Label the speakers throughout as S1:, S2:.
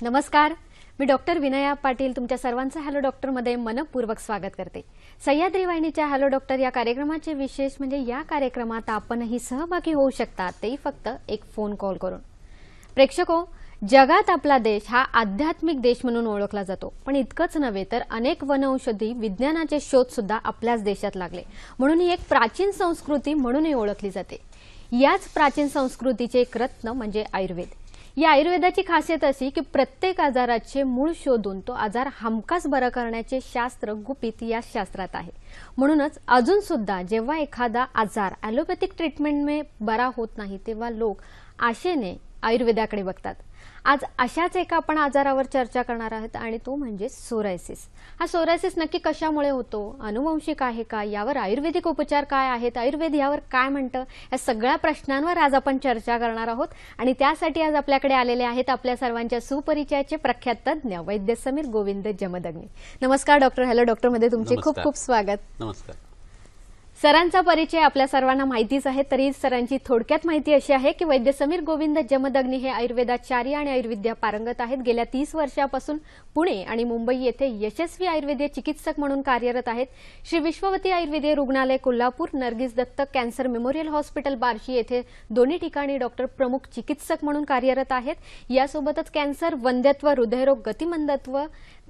S1: नमस्कार, मी डॉक्टर विनया पाटील तुमच्या सर्वांचं हॅलो डॉक्टरमध्ये मनपूर्वक स्वागत करते। सह्याद्री वाहिनीच्या हॅलो डॉक्टर या कार्यक्रमाचे विशेष म्हणजे या कार्यक्रमात आपणही सहभागी होऊ शकता, तेही फक्त एक फोन कॉल करून। प्रेक्षको, जगात आपला देश हा आध्यात्मिक देश म्हणून ओळखला जातो, पण इतकंच नव्हे तर अनेक वनौषधी विज्ञानाचे शोध सुद्धा आपल्याच देशात लागले, म्हणून ही एक प्राचीन संस्कृती म्हणूनही ओळखली जाते। याच प्राचीन संस्कृतीचे एक रत्न म्हणजे आयुर्वेद। या आयुर्वेदाची खासियत अशी की प्रत्येक आजाराचे मूळ शोधून तो आजार हमखास बरा करण्याचे शास्त्र गुपित या शास्त्रात आहे। म्हणूनच अजून सुद्धा जेव्हा एखादा आजार ॲलोपॅथिक ट्रीटमेंटने बरा होत नाही तेव्हा लोक आशेने आयुर्वेदाकडे बघतात। आज अशाच एका आपण आजारावर चर्चा करणार आहोत आणि तो म्हणजे सोरायसिस। हा सोरायसिस नक्की कशामुळे होतो, अनुवंशिक आहे का, यावर आयुर्वेदिक उपचार काय आहेत, आयुर्वेद यावर काय म्हणतं, या सगळ्या प्रश्नांवर आज आपण चर्चा करणार आहोत। आणि त्यासाठी आज आपल्याकडे आलेले आहेत आपल्या सर्वांच्या सुपरिचयाचे प्रख्यात तज्ञ वैद्य समीर गोविंद जमदग्नी। नमस्कार डॉक्टर, हॅलो डॉक्टर मध्ये तुमचे खूप खूप स्वागत।
S2: नमस्कार।
S1: सरांचा परिचय आपल्या सर्वांना माहितीच आहे, तरी सरांची थोडक्यात माहिती अशी आहे की वैद्य समीर गोविंद जमदग्नी हे आयुर्वेदाचार्य आणि आयुर्विद्या पारंगत आहेत। गेल्या 30 वर्षापासून पुणे आणि मुंबई येथे यशस्वी आयुर्वेदीय चिकित्सक म्हणून कार्यरत आहेत। श्री विश्ववती आयुर्वेदीय रुग्णालय Kolhapur, Nargis Dutt cancer memorial hospital Barshi येथे दोन्ही ठिकाणी डॉक्टर प्रमुख चिकित्सक म्हणून कार्यरत आहेत। यासोबतच कॅन्सर, वंध्यत्व, हृदयरोग, गतिमंदत्व,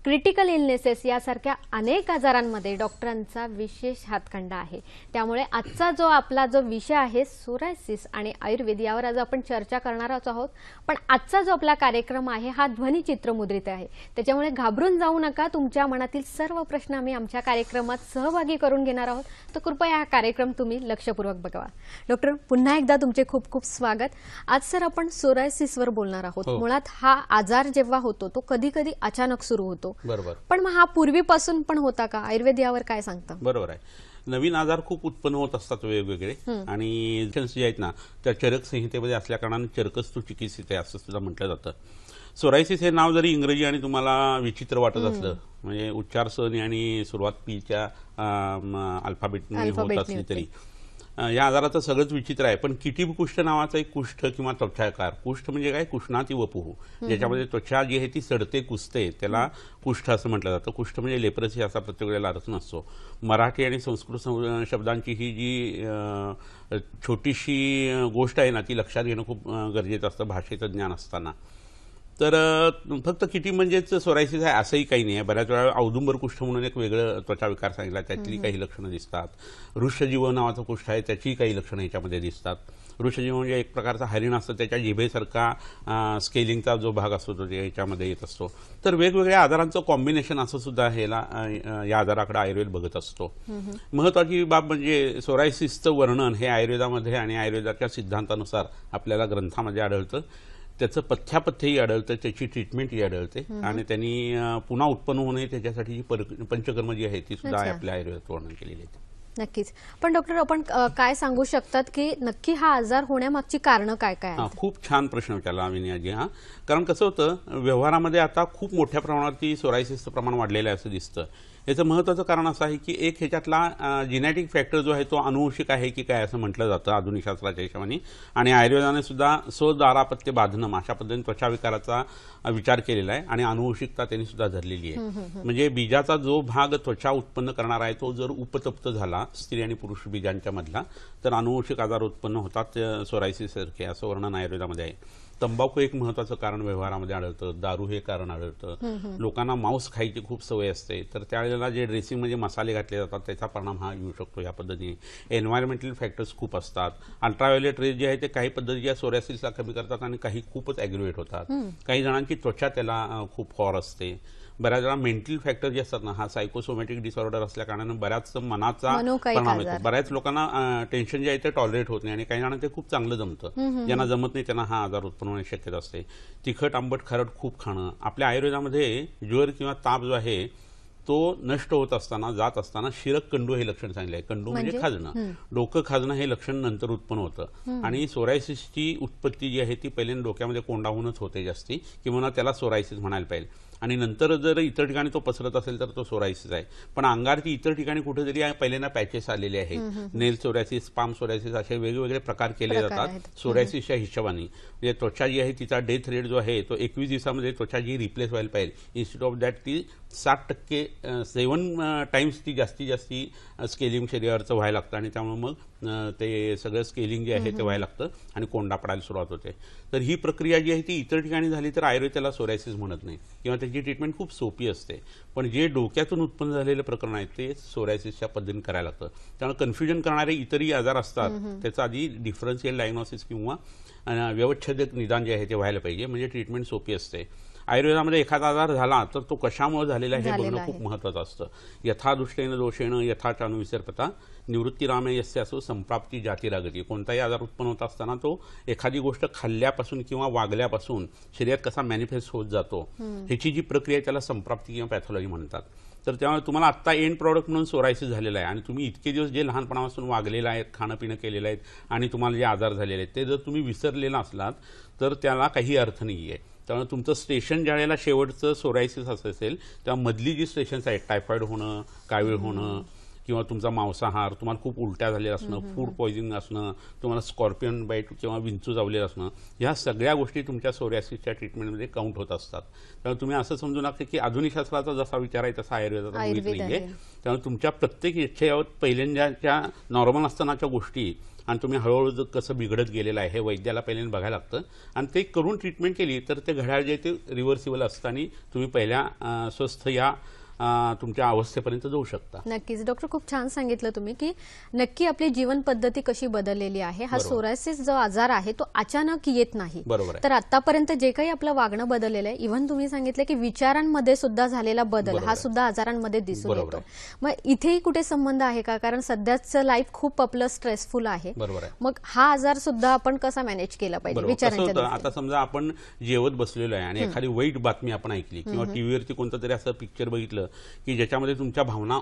S1: क्रिटिकल इलनेसेस यासारख्या अनेक आजारांमध्ये डॉक्टरांचा विशेष हातखंडा आहे। त्यामुळे आजचा जो आपला विषय आहे सोरायसिस आणि आयुर्वेद यावर आज आपण चर्चा करणार आहोत। पण आजचा जो आपला कार्यक्रम आहे हा ध्वनिचित्रमुद्रित आहे, त्याच्यामुळे घाबरून जाऊ नका। तुमच्या मनातील सर्व प्रश्न आम्ही आमच्या कार्यक्रमात सहभागी करून घेणार आहोत, तर कृपया हा कार्यक्रम तुम्ही लक्षपूर्वक बघा। डॉक्टर, पुन्हा एकदा तुमचे खूप खूप स्वागत। आज सर आपण सोरायसिसवर बोलणार आहोत। मुळात हा आजार जेव्हा होतो तो कधी कधी अचानक सुरू होतो,
S2: बरोबर,
S1: पण मग हा पूर्वीपासून पण होता का? आयुर्वेद यावर काय सांगतं?
S2: बरोबर आहे। नवीन आजार खूप उत्पन्न होत असतात वेगवेगळे, आणि जे आहेत ना त्या चरक संहितेमध्ये असल्या कारणाने चरकस्तु चिकित्सित आहे असं सुद्धा म्हटलं जातं। सोरायसिस हे नाव जरी इंग्रजी आणि तुम्हाला विचित्र वाटत असलं, म्हणजे उच्चार सनी आणि सुरुवात पीच्या अल्फाबेटने होत असली तरी या आजाराचं सगळंच विचित्र आहे। पण किटिब कुष्ठ नावाचा एक कुष्ठ किंवा त्वचाकार, कुष्ठ म्हणजे काय, कुष्णाती वपुः, ज्याच्यामध्ये त्वचा जी आहे ती सडते, कुसते, त्याला कुष्ठ असं म्हटलं जातं। कुष्ठ म्हणजे लेप्रसी असा प्रत्येक वेळेला अर्थ नसतो। मराठी आणि संस्कृत शब्दांची ही जी छोटीशी गोष्ट आहे ना ती लक्षात घेणं खूप गरजेचं असतं भाषेचं ज्ञान असताना। तर फक्त किटी म्हणजेच सोरायसिस आहे असंही काही नाही आहे। बऱ्याच वेळा औदुंबर कुष्ठ म्हणून एक वेगळं त्वचा विकार सांगितला, त्यातली काही लक्षणं दिसतात। ऋष्यजीव नावाचं कुष्ठ आहे, त्याची काही लक्षणं याच्यामध्ये दिसतात। ऋष्यजीव म्हणजे एक प्रकारचा हरिण असतं, त्याच्या जिभेसारखा स्केलिंगचा जो भाग असतो तो याच्यामध्ये येत असतो। तर वेगवेगळ्या आजारांचं कॉम्बिनेशन असं सुद्धा या आजाराकडे आयुर्वेद बघत असतो। महत्वाची बाब म्हणजे सोरायसिसचं वर्णन हे आयुर्वेदामध्ये आणि आयुर्वेदाच्या सिद्धांतानुसार आपल्याला ग्रंथामध्ये आढळतं। त्याचं पथ्यापथ्यही आढळतं, त्याची ट्रीटमेंटही आढळते, आणि त्यांनी पुन्हा उत्पन्न होणे त्याच्यासाठी जी पंचकर्म जी आहे ती सुद्धा आपल्या आयुर्वेदात वर्णन केलेली आहे।
S1: नक्कीच। पण डॉक्टर, आपण काय सांगू शकतात की नक्की हा आजार होण्यामागची कारणं काय काय आहेत?
S2: खूप छान प्रश्न विचारला विनयाजी। कारण कसं होतं, व्यवहारामध्ये आता खूप मोठ्या प्रमाणात सोरायसिसचं प्रमाण वाढलेलं आहे असं दिसतं। याचं महत्त्वाचं कारण असं आहे की एक ह्याच्यातला जेनेटिक फॅक्टर जो आहे तो अनुवंशिक आहे की काय असं म्हटलं जातं आधुनिक शास्त्राच्या हिशोबाने, आणि आयुर्वेदाने सुद्धा स्वदारापत्य बाधनम अशा पद्धतीने त्वचा विकाराचा विचार केलेला आहे, आणि अनुवंशिकता त्यांनी सुद्धा धरलेली आहे। म्हणजे बीजाचा जो भाग त्वचा उत्पन्न करणार आहे तो जर उपतप्त झाला स्त्री आणि पुरुष बीजांच्या मधला, तर अनुवंशिक आजार उत्पन्न होतात सोरायसिस सारखे, असं वर्णन आयुर्वेदामध्ये आहे। तंबाखू एक महत्वाचं कारण व्यवहारामध्ये आढळतं, दारू हे कारण आढळतं। लोकांना मांस खायची खूप सवय असते, तर त्यावेळेला जे ड्रेसिंग म्हणजे मसाले घातले जातात त्याचा परिणाम हा येऊ शकतो या पद्धतीने। एन्व्हायरमेंटल फॅक्टर्स खूप असतात। अल्ट्राव्हायोलेट रेज जे आहे ते काही पद्धतीच्या सोरायसिसला कमी करतात आणि काही खूपच ॲग्रिवेट होतात। काही जणांची त्वचा त्याला खूप फॉर असते। बऱ्याच वेळा मेंटल फॅक्टर जे असतात ना, हा सायकोसोमॅटिक डिसऑर्डर असल्या कारणाने बऱ्याच मनाचा परिणाम येतो। बऱ्याच लोकांना टेन्शन जे आहे ते टॉलरेट होत नाही, आणि काही जणांना ते खूप चांगलं जमतं, ज्यांना जमत नाही त्यांना हा आजार उत्पन्न होण्याची शक्यता असते। तिखट, आंबट, खारट खूप खाणं, आपल्या आयुर्वेदामध्ये ज्वर किंवा ताप जो आहे तो नष्ट होत असताना, जात असताना शिरक कंडू हे लक्षण सांगितलं आहे। कंडू म्हणजे खाजणं, डोकं खाजणं हे लक्षण नंतर उत्पन्न होतं। आणि सोरायसिसची उत्पत्ती जी आहे ती पहिल्यांदा डोक्यामध्ये कोंडाहूनच होते जास्ती, किंवा त्याला सोरायसिस म्हणायला पाहिजे। आणि नंतर जर इतर ठिकाणी तो पसरत असेल तर तो सोरायसिस आहे. पण अंगारती इतर ठिकाणी कुठेतरी पहिल्यांदा पॅचेस आलेले आहेत. नेल सोरायसिस, पाम सोरायसिस असे वेगवेगळे प्रकार केले जातात सोरायसिसच्या हिशोबाने. म्हणजे त्वचा जी आहे तिचा डेथ रेट जो आहे तो 21 दिवसामध्ये त्वचा जी रिप्लेस व्हायला पाहिजे, इन्स्टेड ऑफ दॅट ती 60% 7 टाइम्स ती जास्ती स्केलिंग शरीरावरचं व्हायला लागतं आणि त्यामुळे मग ते सगळं स्केलिंग जे आहे ते व्हायला लागतं आणि कोंडा पडायला सुरुवात होते. तर ही प्रक्रिया जी आहे ती इतर ठिकाणी झाली तर आयुर्वेद त्याला सोरायसिस म्हणत नाही किंवा त्याची ट्रीटमेंट खूप सोपी असते. पण जे डोक्यातून उत्पन्न झालेले प्रकरण आहे ते सोरायसिसच्या पद्धतीने करायला लागतं. त्यामुळे कन्फ्युजन करणारे इतरही आजार असतात, त्याचा आधी डिफरन्शियल डायग्नोसिस किंवा व्यवच्छेदक निदान जे आहे ते व्हायला पाहिजे, म्हणजे ट्रीटमेंट सोपी असते. आयुर्वेदामध्ये एखादा आजार झाला तर तो कशामुळे झालेला आहे हे बघणं खूप महत्त्वाचं असतं. यथा दृष्टेन दोषेण यथा चाणू विसर्पता निवृत्तीरामे यस्य असो संप्राप्ती जातीरागती. कोणताही आजार उत्पन्न होत असताना तो एखादी गोष्ट खाल्ल्यापासून किंवा वागल्यापासून शरीरात कसा मॅनिफेस्ट होत जातो ह्याची जी प्रक्रिया आहे त्याला संप्राप्ती किंवा पॅथॉलॉजी म्हणतात. तर त्यामुळे तुम्हाला आत्ता एंड प्रॉडक्ट म्हणून सोरायसिस झालेला आहे आणि तुम्ही इतके दिवस जे लहानपणापासून वागलेलं आहेत, खाणं पिणं केलेलं आहेत आणि तुम्हाला जे आजार झालेले आहेत ते जर तुम्ही विसरलेला असलात तर त्याला काही अर्थ नाही आहे. त्यामुळे तुमचं स्टेशन ज्या वेळेला शेवटचं सोरायसिस असं असेल तेव्हा मधली जी स्टेशन्स आहेत, टायफॉइड होणं, कावीळ होणं किंवा तुमचा मांसाहार, तुम्हाला खूप उलट्या झालेल्या असणं, फूड पॉयझनिंग असणं, तुम्हाला स्कॉर्पियन बाईट किंवा विंचू चावलेलं असणं, ह्या सगळ्या गोष्टी तुमच्या सोरायसिसच्या ट्रीटमेंटमध्ये काउंट होत असतात. त्यामुळे तुम्ही असं समजू नका की आधुनिक शास्त्राचा जसा विचार आहे तसा आयुर्वेदाचा मुळीच नाहीये. त्यामुळे तुमच्या प्रत्येक इच्छेवर पहिल्यांदाच्या नॉर्मल असतानाच्या गोष्टी आणि तुम्ही हळूहळू कसं बिघडत गेलेलं आहे हे वैद्याला पहिल्यांदा बघायला लागतं आणि ते करून ट्रीटमेंट केली तर ते घड्याळ जे ते रिव्हर्सिबल असतं आणि तुम्ही पहिल्या स्वस्थ या तुमच्या अवस्थेपर्यंत जाऊ शकता.
S1: नक्कीच डॉक्टर, खूप छान सांगितलं तुम्ही की नक्की आपली जीवन पद्धती कशी बदललेली आहे. हा सोरायसिस जो आजार आहे तो अचानक येत नाही.
S2: बरोबर.
S1: तर आतापर्यंत जे काही आपलं वागणं बदललेलं आहे, इव्हन तुम्ही सांगितलं की विचारांमध्ये सुद्धा झालेला बदल हा सुद्धा आजारांमध्ये दिसून येतो. मग इथेही कुठे संबंध आहे का? कारण सध्याचं लाईफ खूप आपलं स्ट्रेसफुल आहे. मग हा आजार सुद्धा आपण कसा मॅनेज केला पाहिजे विचारांच्या?
S2: आता समजा आपण जेवत बसलेलो आहे आणि एखादी वाईट बातमी आपण ऐकली किंवा टीव्हीवरती कोणतं तरी असं पिक्चर बघितलं की ज्याच्यामध्ये तुमच्या भावना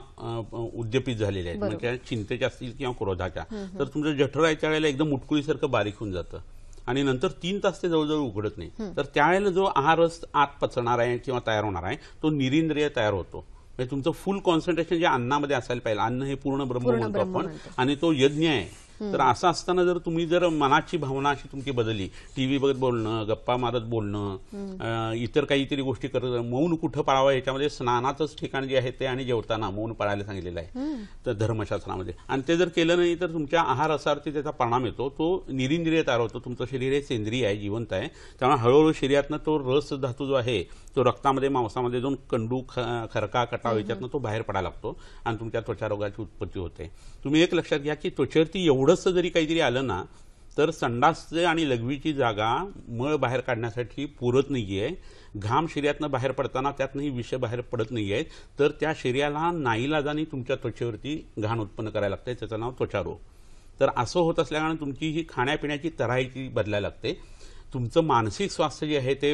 S2: उद्दीपित झालेल्या आहेत, म्हणजे चिंतेच्या असतील किंवा क्रोधाच्या, तर तुमचं जठर आहे त्यावेळेला एकदम मुटकुळीसारखं बारीक होऊन जातं आणि नंतर 3 तास ते जवळजवळ उघडत नाही. तर त्यावेळेला जो आहार रस आत पचणार आहे किंवा तयार होणार आहे तो निरिंद्रिय तयार होतो. म्हणजे तुमचं फुल कॉन्सन्ट्रेशन जे अन्नामध्ये असायला पाहिजे, अन्न हे पूर्ण ब्रह्म म्हणतो आपण आणि तो यज्ञ आहे. तर असं असताना जर तुम्ही जर मनाची भावना अशी तुमची बदलली, टीव्ही बघत बोलणं, गप्पा मारत बोलणं, इतर काहीतरी गोष्टी करत, मौन कुठं पाळावं याच्यामध्ये स्नानाचंच ठिकाण जे आहे ते आणि जेवताना मौन पाळायला सांगितलेलं आहे तर धर्मशास्त्रामध्ये. आणि ते जर केलं नाही तर तुमच्या आहार रसावरती त्याचा परिणाम येतो, तो निरिंद्रिय तयार होतो. तुमचं शरीर हे सेंद्रिय आहे, जिवंत आहे, त्यामुळे हळूहळू शरीरातनं तो रस धातू जो आहे तो रक्तामध्ये मांसामध्ये जाऊन कंडू, खरका, कटाव याच्यातनं तो बाहेर पडायला लागतो आणि तुमच्या त्वचा रोगाची उत्पत्ती होते. तुम्ही एक लक्षात घ्या की त्वचेवरती एवढंच जरी काहीतरी आलं ना तर संडासचे आणि लघवीची जागा मळ बाहेर काढण्यासाठी पुरत नाहीये. घाम शरीरातनं बाहेर पडताना त्यातनंही विष बाहेर पडत नाहीये, तर त्या शरीराला नाईलाजाने तुमच्या त्वचेवरती घाण उत्पन्न करायला लागते, त्याचं नाव त्वचारोग. तर असं होत असल्यामुळे तुमची ही खाण्यापिण्याची तऱ्हाची बदलायला लागते. तुमचं मानसिक स्वास्थ्य जे आहे ते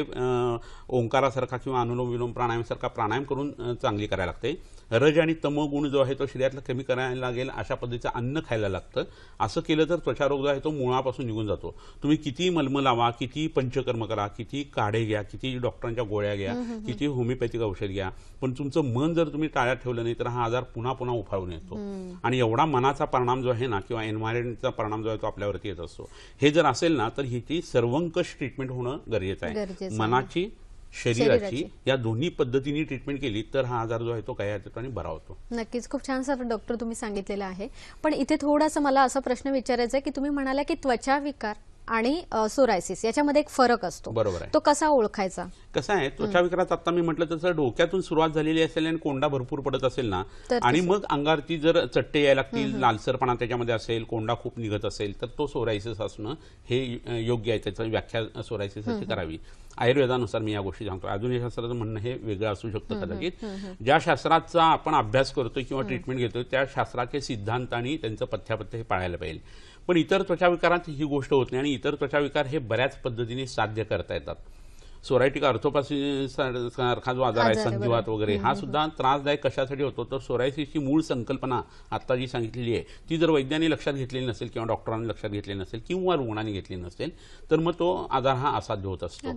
S2: ओंकारासारखा किंवा अनुलोम विलोम प्राणायामसारखा प्राणायाम करून चांगली करायला लागते. रज आणि तम गुण जो आहे तो शरीरातला कमी करायला लागेल अशा पद्धतीचं अन्न खायला लागतं. असं केलं तर त्वचारोग जो आहे तो मुळापासून निघून जातो. तुम्ही किती मलम लावा, किती पंचकर्म करा, किती काढे घ्या, किती डॉक्टरांच्या गोळ्या घ्या, किती होमिओपॅथिक औषध घ्या, पण तुमचं मन जर तुम्ही टाळ्यात ठेवलं नाही तर हा आजार पुन्हा पुन्हा उफाळून येतो. आणि एवढा मनाचा परिणाम जो आहे ना किंवा एन्व्हायरमेंटचा परिणाम जो आहे तो आपल्यावरती येत असतो. हे जर असेल ना तर ह्याची सर्वंकष ट्रीटमेंट होणं गरजेचं आहे. मनाची, शरीराची या दोन्ही पद्धतीने ट्रीटमेंट केली तर हा आजार जो आहे तो काही अर्थाने बरा होतो.
S1: नक्कीच, खूप छान सर डॉक्टर तुम्ही सांगितलेलं आहे. पण इथे थोडासा मला असा प्रश्न विचारायचा आहे की तुम्ही म्हणाला की त्वचा विकार आणि सोरायसिस याच्यामध्ये एक फरक असतो.
S2: बरोबर आहे.
S1: तो कसा ओळखायचा?
S2: कसं आहे, त्वचा विकारात आता मी म्हटलं तसं डोक्यातून सुरुवात झालेली असेल आणि कोंडा भरपूर पडत असेल ना आणि मग अंगावरती जर चट्टे यायला लागतील, लालसरपणा त्याच्यामध्ये असेल, कोंडा खूप निघत असेल तर तो सोरायसिस असणं हे योग्य आहे. त्याची व्याख्या सोरायसिसची करावी. आयुर्वेदानुसार मी या गोष्टी सांगतो. आधुनिक शास्त्राचं म्हणणं हे वेगळं असू शकतं कदाचित. ज्या शास्त्राचा आपण अभ्यास करतोय किंवा ट्रीटमेंट घेतोय त्या शास्त्राचे सिद्धांत आणि त्यांचं पथ्यापथ्य हे पाळायला पाहिजे. पण इतर त्वचाविकारात ही गोष्ट होत नाही आणि इतर त्वचाविकार हे बऱ्याच पद्धतीने साध्य करता येतात. सोरायटिक आर्थोपासिस सारखा जो आजार आहे, संधिवात वगैरे, हा सुद्धा त्रासदायक कशासाठी होतो तर सोरायसिसची मूळ संकल्पना आता जी सांगितलेली आहे ती जर वैद्यांनी लक्षात घेतलेली नसेल किंवा डॉक्टरांनी लक्षात घेतली नसेल किंवा रुग्णांनी घेतली नसेल तर मग तो आजार हा असाध्य होत असतो.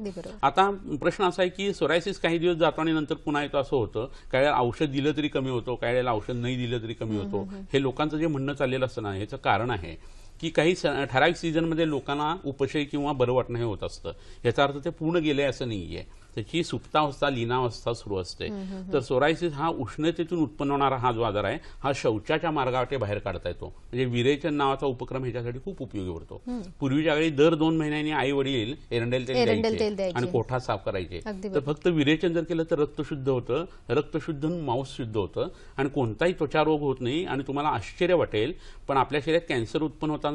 S2: आता प्रश्न असा आहे की सोरायसिस काही दिवस जातो आणि नंतर पुन्हा येतो असं होतं. काही वेळेला औषध दिलं तरी कमी होतो, काही वेळेला औषध नाही दिलं तरी कमी होतो. हे लोकांचं जे म्हणणं चाललेलं असतं ना, ह्याचं कारण आहे की काही ठराविक सीझनमध्ये लोकांना उपशय किंवा बरं वाटणं हे होत असतं. याचा अर्थ ते पूर्ण गेले असं नाहीये, त्याची सुप्तावस्था लीनावस्था सुरू असते. तर सोरायसिस हा उष्णतेतून उत्पन्न होणारा हा जो आजार आहे हा शौचाच्या मार्गावर बाहेर काढता येतो. म्हणजे विरेचन नावाचा उपक्रम ह्याच्यासाठी खूप उपयोगी पडतो. पूर्वीच्या वेळी दर 2 महिन्यांनी आई वडील एरंडेल तेल द्यायचे आणि कोठा साफ करायचे. तर फक्त विरेचन जर केलं तर रक्त शुद्ध होतं, रक्त शुद्ध होऊन मांस शुद्ध होतं आणि कोणताही त्वचारोग होत नाही. आणि तुम्हाला आश्चर्य वाटेल पण आपल्या शरीरात कॅन्सर उत्पन्न होताना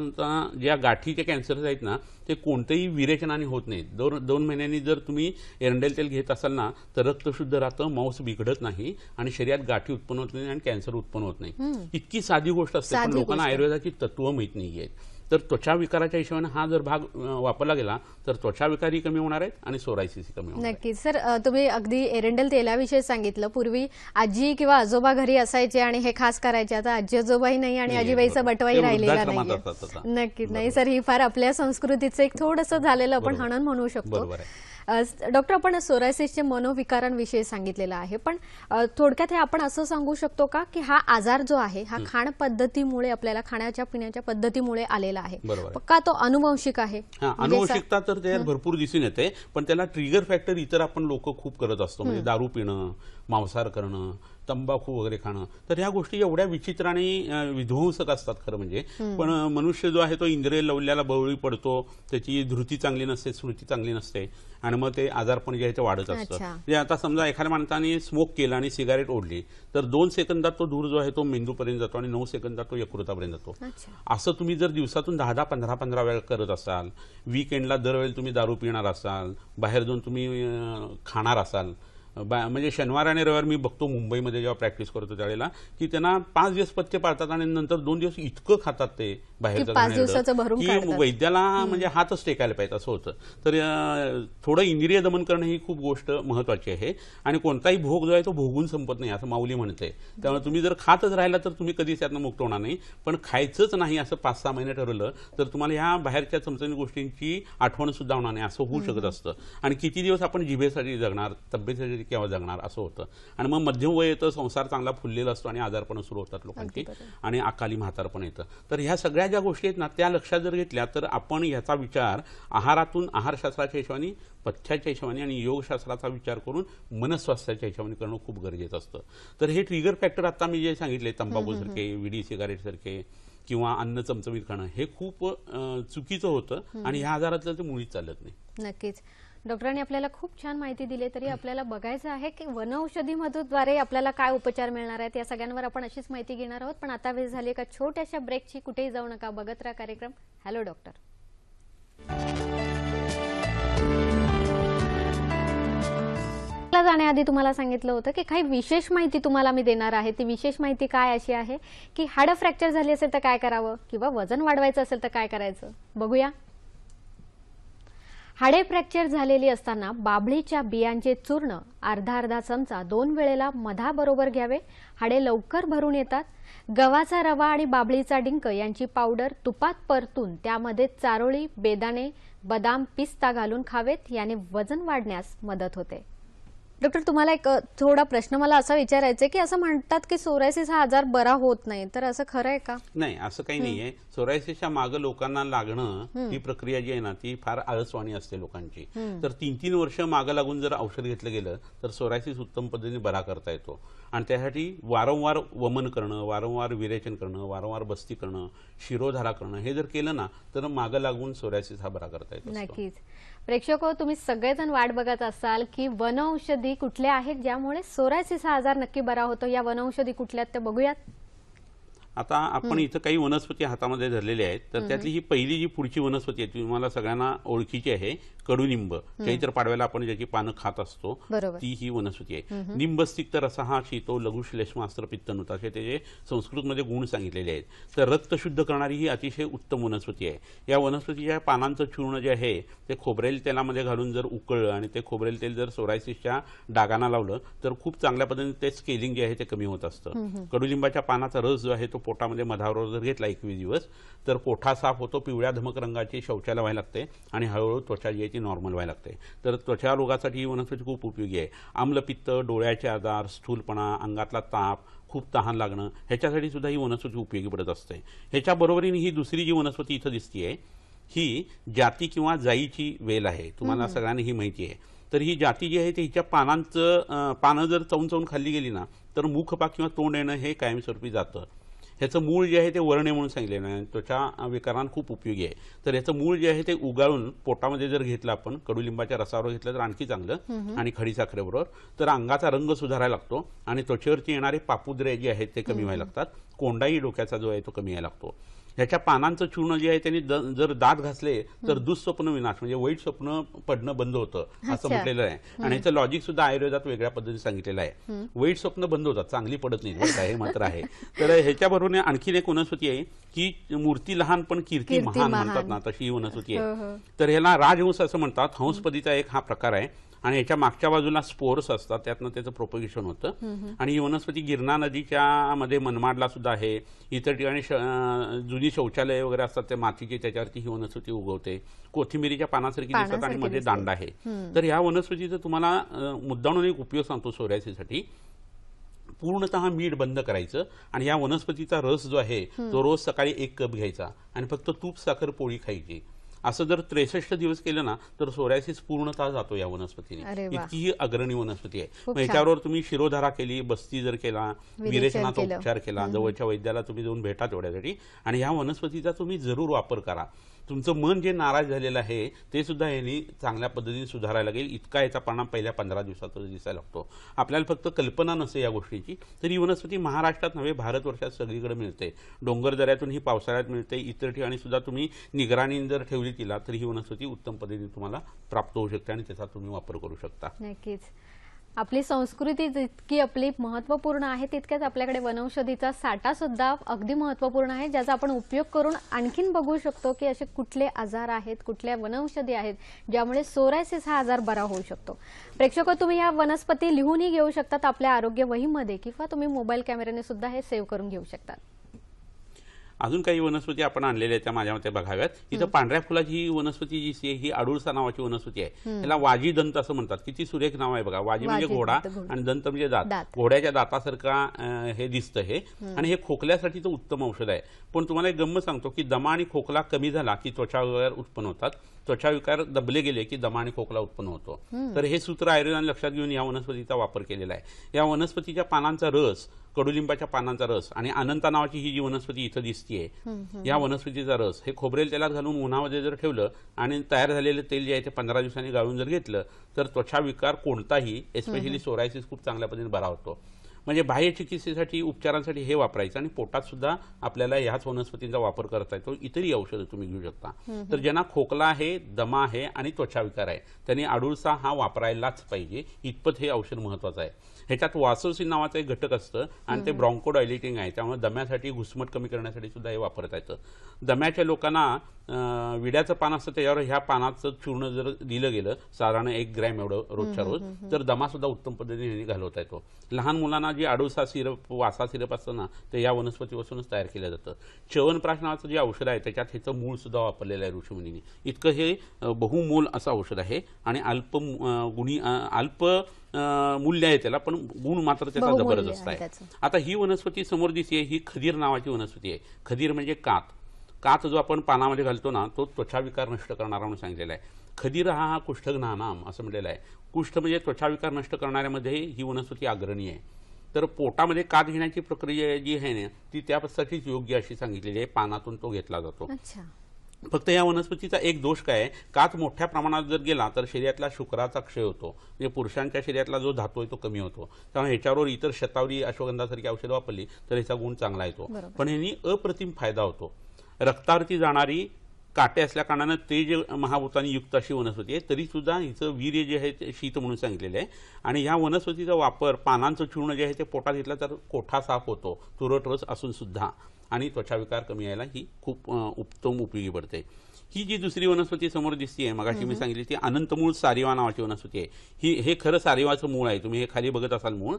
S2: ज्या गाठीचे कॅन्सर आहेत ना ते कोणतेही विरेचनाने होत नाहीत. 2 महिन्यांनी जर तुम्ही एरंडेल तेल घेत असाल ना तर रक्त शुद्ध राहतं, मांस बिघडत नाही आणि शरीरात गाठी उत्पन्न होत नाही आणि कॅन्सर उत्पन्न होत नाही. इतकी साधी गोष्ट असते पण लोकांना आयुर्वेदाची तत्व माहित नाहीये. तर त्वचा विकाराच्या हिशोबाने हा जर भाग वापरला गेला तर त्वचा विकारही कमी होणार आहेत आणि सोरायसिसही कमी होणार.
S1: नक्कीच सर, तुम्ही अगदी एरंडेल तेलाविषयी सांगितलं. पूर्वी आजी किंवा आजोबा घरी असायचे आणि हे खास करायचे. आता आजी आजोबाही नाही आणि आजीबाईचा बटवाही राहिलेला नाही. नक्कीच नाही सर, ही फार आपल्या संस्कृतीचं एक थोडंसं झालेलं आपण हनन म्हणू शकतो. डॉक्टर, आपण सोरायसिसच्या मनोविकारांविषयी सांगितलेलं आहे पण थोडक्यात हे आपण असं सांगू शकतो का की हा आजार जो आहे हा खाण पद्धतीमुळे, आपल्याला खाण्याच्या पिण्याच्या पद्धतीमुळे आलेला आहे का तो अनुवंशिक आहे?
S2: अनुवंशिकता तर त्यात भरपूर दिसून येते पण त्याला ट्रिगर फॅक्टर इतर आपण लोक खूप करत असतो. म्हणजे दारू पिणं, मांसाहार करणं, तंबाखू वगैरे खाणं. तर ह्या गोष्टी एवढ्या विचित्र आणि विध्वंसक असतात खरं म्हणजे. पण मनुष्य जो आहे तो इंद्रिय लवल्याला बळी पडतो, त्याची धृती चांगली नसते, स्मृती चांगली नसते आणि मग ते आजारपण जे आहे ते वाढत असतं. म्हणजे आता समजा एखाद्या माणसाने स्मोक केला आणि सिगारेट ओढली तर 2 सेकंदात तो धूर जो आहे तो मेंदूपर्यंत जातो आणि 9 सेकंदात तो यकृतापर्यंत जातो. असं तुम्ही जर दिवसातून 10-10, 15-15 वेळा करत असाल, वीकेंडला दरवेळी तुम्ही दारू पिणार असाल, बाहेर जाऊन तुम्ही खाणार असाल, म्हणजे शनिवार आणि रविवार मी बघतो मुंबईमध्ये जेव्हा प्रॅक्टिस करतो त्यावेळेला की त्यांना 5 दिवस पथ्य पाळतात आणि नंतर 2 दिवस इतकं खातात ते बाहेरचं की वैद्याला म्हणजे हातच टेकायला पाहिजे असं होतं. तर थोडं इंद्रिय दमन करणं ही खूप गोष्ट महत्वाची आहे आणि कोणताही भोग जो आहे तो भोगून संपत नाही असं माऊली म्हणते. त्यामुळे तुम्ही जर खातच राहिला तर तुम्ही कधीच त्यातनं मुक्त होणार नाही. पण खायचंच नाही असं 5-6 महिने ठरवलं तर तुम्हाला ह्या बाहेरच्या चमचमीत गोष्टींची आठवण सुद्धा होणार नाही असं होऊ शकत असतं. आणि किती दिवस आपण जिभेसाठी जगणार, तब्येतीसाठी केव्हा जगणार असं होतं. आणि मग मध्यम वय येतं, संसार चांगला फुललेला असतो आणि आजारपण सुरू होतात लोकांची आणि अकाली म्हातारपण येतं. तर ह्या सगळ्या ज्या गोष्टी आहेत ना त्या लक्षात जर घेतल्या तर आपण ह्याचा विचार आहारातून, आहारशास्त्राच्या हिशोबाने, पथ्याच्या हिशोबाने आणि योगशास्त्राचा विचार करून मनस्वास्थ्याच्या हिशोबाने करणं खूप गरजेचं असतं. तर हे ट्रिगर फॅक्टर आता मी जे सांगितले, तंबाखू सारखे, विडी सिगारेट सारखे किंवा अन्न चमचमीत खाणं, हे खूप चुकीचं होतं आणि ह्या आजारातलं ते मुळीच चालत नाही.
S1: नक्कीच डॉक्टरांनी आपल्याला खूप छान माहिती दिली. तरी आपल्याला बघायचं आहे की वनौषधीमधूद्वारे आपल्याला काय उपचार मिळणार आहेत, या सगळ्यांवर आपण अशीच माहिती घेणार आहोत. पण आता वेळ झाली एका छोट्याशा ब्रेकची. कुठेही जाऊ नका, बघत राहा कार्यक्रम हॅलो डॉक्टर. जाण्याआधी तुम्हाला सांगितलं होतं की काही विशेष माहिती तुम्हाला मी देणार आहे. ती विशेष माहिती काय अशी आहे की हाडं फ्रॅक्चर झाली असेल तर काय करावं किंवा वजन वाढवायचं असेल तर काय करायचं बघूया. हाडे फ्रॅक्चर झालेली असताना बाभळीच्या बियांचे चूर्ण अर्धा चमचा 2 वेळेला मधाबरोबर घ्यावे. हाडे लवकर भरून येतात. गव्हाचा रवा आणि बाभळीचा डिंक यांची पावडर तुपात परतून त्यामध्ये चारोळी, बेदाणे, बदाम, पिस्ता घालून खावेत. याने वजन वाढण्यास मदत होते. डॉक्टर, तुम्हाला एक थोडा प्रश्न मला असा विचारायचा आहे की असं म्हणतात की सोरायसिस हा आजार बरा होत नाही, तर असं खरं आहे का?
S2: नाही, असं काही नाहीये. सोरायसिसच्या मागे लोकांना लागणं ही प्रक्रिया जी आहे ना ती फार आळसवाणी असते लोकांची. तर 3-3 वर्ष मागे लागून जर औषध घेतलं गेलं तर सोरायसिस उत्तम पद्धतीने बरा करता येतो. आणि त्यासाठी वारंवार वमन करणं, वारंवार विरेचन करणं, वारंवार बस्ती करणं, शिरोधारा करणं हे जर केलं ना तर मागे लागून सोरायसिस हा बरा करता येतो.
S1: नक्कीच. प्रेक्षको, तुम्ही सगळेजण वाट बघत असाल की वनौषधी कुठल्या आहेत ज्यामुळे सोरायसिस हा आजार नक्की बरा होतो. या वनौषधी कुठल्यात ते बघूयात.
S2: आता आपण इथं काही वनस्पती हातामध्ये धरलेल्या आहेत, तर त्यातली ही पहिली जी पुढची वनस्पती आहे ती तुम्हाला सगळ्यांना ओळखीची आहे, कडुनिंब. चैत्र पाडव्याला आपण ज्याची पानं खात असतो
S1: बरोबर.
S2: ती ही वनस्पती आहे. निंबस्तिक तर असा हा शीतो लघु श्लेष्मास्त्र पित्तनुत असे त्याचे संस्कृतमध्ये गुण सांगितलेले आहेत. तर रक्त शुद्ध करणारी ही अतिशय उत्तम वनस्पती आहे. या वनस्पतीच्या पानांचं चूर्ण जे आहे ते खोबरेल तेलामध्ये घालून जर उकळलं आणि ते खोबरेल तेल जर सोरायसिसच्या डागांना लावलं तर खूप चांगल्या पद्धतीने ते स्केलिंग जे आहे ते कमी होत असतं. कडुलिंबाच्या पानाचा रस जो आहे तो पोटामध्ये मधावर जर घेतला 21 दिवस तर कोठा साफ होतो, पिवळ्या धमक रंगाची शौचाला व्हायला लागते आणि हळूहळू त्वचा जी आहे ती नॉर्मल व्हायला लागते. तर त्वचा रोगासाठी ही वनस्पती खूप उपयोगी आहे. आम्लपित्त, डोळ्याचे आजार, स्थूलपणा, अंगातला ताप, खूप तहान लागणं ह्याच्यासाठी सुद्धा ही वनस्पती उपयोगी पडत असते. ह्याच्या बरोबरीने ही दुसरी जी वनस्पती इथं दिसतीये ही जाती किंवा जाईची वेल आहे. तुम्हाला सगळ्यांना ही माहिती आहे. तर ही जाती जी आहे ती हिच्या पानं जर चवून खाल्ली गेली ना तर मुखपाक किंवा तोंड येणं हे कायमस्वरूपी जातं. ह्याचं मूळ जे आहे ते वरणे म्हणून सांगितलेलं आहे. त्वचा विकारांना खूप उपयोगी आहे. तर ह्याचं मूळ जे आहे ते उगाळून पोटामध्ये जर घेतलं आपण, कडुलिंबाच्या रसावर घेतलं तर आणखी चांगलं, आणि खडीसाखरेबरोबर, तर अंगाचा रंग सुधारायला लागतो आणि त्वचेवरती येणारे पापुद्रे जे आहेत ते कमी व्हायला लागतात. कोंडाई डोक्याचा जो आहे तो कमी यायला लागतो. ह्याच्या पानांचं चूर्ण जे आहे त्यांनी जर दात घासले तर दुःस्वप्न विनाश म्हणजे वाईट स्वप्न पडणं बंद होतं असं म्हटलेलं आहे. आणि ह्याचं लॉजिक सुद्धा आयुर्वेदात वेगळ्या पद्धतीने सांगितलेलं आहे. वाईट स्वप्न बंद होतात, चांगली पडत नाही, बरं का, हे मात्र आहे. तर ह्याच्याबरोबर आणखीन एक वनस्पती आहे की मूर्ती लहान पण कीर्ती महान म्हणतात ना, तशी ही वनस्पती आहे. तर ह्याला राजहंस असं म्हणतात. हंसपदीचा एक हा प्रकार आहे आणि याच्या मागच्या बाजूला स्पोर्स असतात, त्यातनं त्याचं प्रोपगेशन होतं. आणि ही वनस्पती गिरणा नदीच्या मध्ये मनमाडला सुद्धा आहे. इतर ठिकाणी जुनी शौचालय वगैरे असतात त्या मातीची, त्याच्यावरती ही वनस्पती उगवते. कोथिंबिरीच्या पानासारखी दिसतात आणि मध्ये दांडा आहे. तर ह्या वनस्पतीचा तुम्हाला मुद्दामून एक उपयोग सांगतो सोरायसिससाठी. पूर्णतः मीठ बंद करायचं आणि या वनस्पतीचा रस जो आहे तो रोज सकाळी 1 कप घ्यायचा आणि फक्त तूप साखर पोळी खायची. असं जर 63 दिवस केलं ना तर सोरायसिस पूर्णतः जातो या वनस्पतीने. इतकी ही अग्रणी वनस्पती आहे. ह्याच्यावर तुम्ही शिरोधारा केली, बस्ती जर केला, विरेचनाचा उपचार केला, जवळच्या वैद्याला तुम्ही जाऊन भेटा तेवढ्यासाठी, आणि ह्या वनस्पतीचा तुम्ही जरूर वापर करा. तुमचं मन जे नाराज झालेलं आहे ते सुद्धा यांनी चांगल्या पद्धतीने सुधारायला लागेल. इतका याचा परिणाम पहिल्या 15 दिवसात दिसायला लागतो. आपल्याला फक्त कल्पना नसते या गोष्टीची, तर ही वनस्पती महाराष्ट्रात नव्हे भारतवर्षात सगळीकडे मिळते. डोंगरदऱ्यातून ही पावसाळ्यात मिळते. इतर ठिकाणी सुद्धा तुम्ही निगराणी जर ठेवली तिला तर ही वनस्पती उत्तम पद्धतीने तुम्हाला प्राप्त होऊ शकते आणि त्याचा तुम्ही वापर करू शकता.
S1: नक्कीच. आपली संस्कृती जितकी आपली महत्त्वपूर्ण आहे तितक्याच आपल्याकडे वनौषधीचा साठा सुद्धा अगदी महत्त्वपूर्ण आहे, ज्याचा आपण उपयोग करून आणखीन बघू शकतो की असे कुठले आजार आहेत, कुठल्या वनौषधी आहेत ज्यामुळे सोरायसिस हा आजार बरा होऊ शकतो. प्रेक्षक, तुम्ही या वनस्पती लिहूनही घेऊ शकतात आपल्या आरोग्य वहीमध्ये किंवा तुम्ही मोबाईल कॅमेऱ्याने सुद्धा हे सेव्ह करून घेऊ शकतात.
S2: अजून काही वनस्पती आपण आणलेल्या आहेत त्या माझ्या मते बघाव्यात. इथं पांढऱ्या फुलाची ही वनस्पती जी आहे ही आडुळसा नावाची वनस्पती आहे. त्याला वाजी दंत असं म्हणतात. किती सुरेख नाव आहे बघा. वाजी म्हणजे घोडा आणि दंत म्हणजे दात. घोड्याच्या दातासारखा हे दिसतं हे, आणि हे खोकल्यासाठी तर उत्तम औषध आहे. पण तुम्हाला एक गंमत सांगतो की दमा आणि खोकला कमी झाला की त्वचाविकार उत्पन्न होतात. त्वचाविकार दबले गेले की दमा आणि खोकला उत्पन्न होतो. तर हे सूत्र आयुर्वेदाने लक्षात घेऊन या वनस्पतीचा वापर केलेला आहे. या वनस्पतीच्या पानांचा रस, कडुलिंबाच्या पानांचा रस आणि अनंता नावाची ही जी वनस्पती इथं दिसतीये, या वनस्पतीचा रस हे खोबरेल तेलात घालून उन्हामध्ये जर ठेवलं आणि तयार झालेलं तेल जे आहे ते 15 दिवसांनी गाळून जर घेतलं तर त्वचा विकार कोणताही, एस्पेशली सोरायसिस, खूप चांगल्या पद्धतीने बरा होतो. म्हणजे बाह्य चिकित्सेसाठी, उपचारांसाठी हे वापरायचं आणि पोटात सुद्धा आपल्याला ह्याच वनस्पतींचा वापर करता येतो. इतरही औषधं तुम्ही घेऊ शकता. तर ज्यांना खोकला आहे, दमा आहे आणि त्वचाविकार आहे त्यांनी आडुळसा हा वापरायलाच पाहिजे. इतपत हे औषध महत्वाचं आहे. ह्याच्यात वासोसिन नावाचं एक घटक असतं आणि ते ब्रॉन्कोडायलेटिंग आहे, त्यामुळे दम्यासाठी, घुसमट कमी करण्यासाठी सुद्धा हे वापरता येतं. दम्याच्या लोकांना विड्याचं पान असतं त्याच्यावर ह्या पानाचं चूर्ण जर दिलं गेलं साधारण 1 ग्रॅम एवढं रोजच्या रोज, तर दमा सुद्धा उत्तम पद्धतीने घालवता येतो. लहान मुलांना जी आडुळसा सिरप, वासा सिरप असतं ना ते या वनस्पतीपासूनच तयार केलं जातं. च्यवनप्राश नावाचं जे औषध आहे त्याच्यात ह्याचं मूळ सुद्धा वापरलेलं आहे ऋषीमुनींनी. इतकं हे बहुमोल असं औषध आहे आणि अल्प मूल्य आहे त्याला, पण गुण मात्र त्याचा जबरदस्त आहे. आता ही वनस्पती समोर दिसते ही खदीर नावाची वनस्पती आहे. खदीर म्हणजे कात जो आपण पानामध्ये घालतो ना तो त्वचाविकार नष्ट करणारा म्हणून सांगितलेला आहे. खदीर हा कुष्ठघ्नानाम असं म्हटलेलं आहे. कुष्ठ म्हणजे त्वचाविकार नष्ट करणाऱ्यामध्ये ही वनस्पती अग्रणी आहे. तर पोटामध्ये कात घेण्याची प्रक्रिया जी आहे ना ती त्यासाठीच योग्य अशी सांगितलेली आहे. पानातून तो घेतला जातो. फक्त या वनस्पतीचा एक दोष काय आहे, काच मोठ्या प्रमाणात जर गेला तर शरीरातला शुक्राचा क्षय होतो, म्हणजे पुरुषांच्या शरीरातला जो धातू आहे तो कमी होतो. त्यामुळे ह्याच्यावर इतर शतावरी अश्वगंधासारखी औषधं वापरली तर ह्याचा गुण चांगला येतो. पण ह्यांनी अप्रतिम फायदा होतो. रक्तावरती जाणारी काटे असल्या कारणानं ते जे महाभूतांनी युक्त अशी वनस्पती आहे, तरी सुद्धा हिचं वीर्य जे आहे ते शीत म्हणून सांगितलेलं आहे. आणि ह्या वनस्पतीचा वापर पानांचं चूर्ण जे आहे ते पोटात घेतलं तर कोठा साफ होतो, तुरट रस असून सुद्धा, आणि त्वचाविकार कमी यायला ही खूप उत्तम उपयोगी पडते. ही जी दुसरी वनस्पती समोर दिसते आहे, मगाशी मी सांगितली ती अनंतमूळ सारिवा नावाची वनस्पती आहे. हे खरं सारिवाचं मूळ आहे. तुम्ही हे खाली बघत असाल मूळ.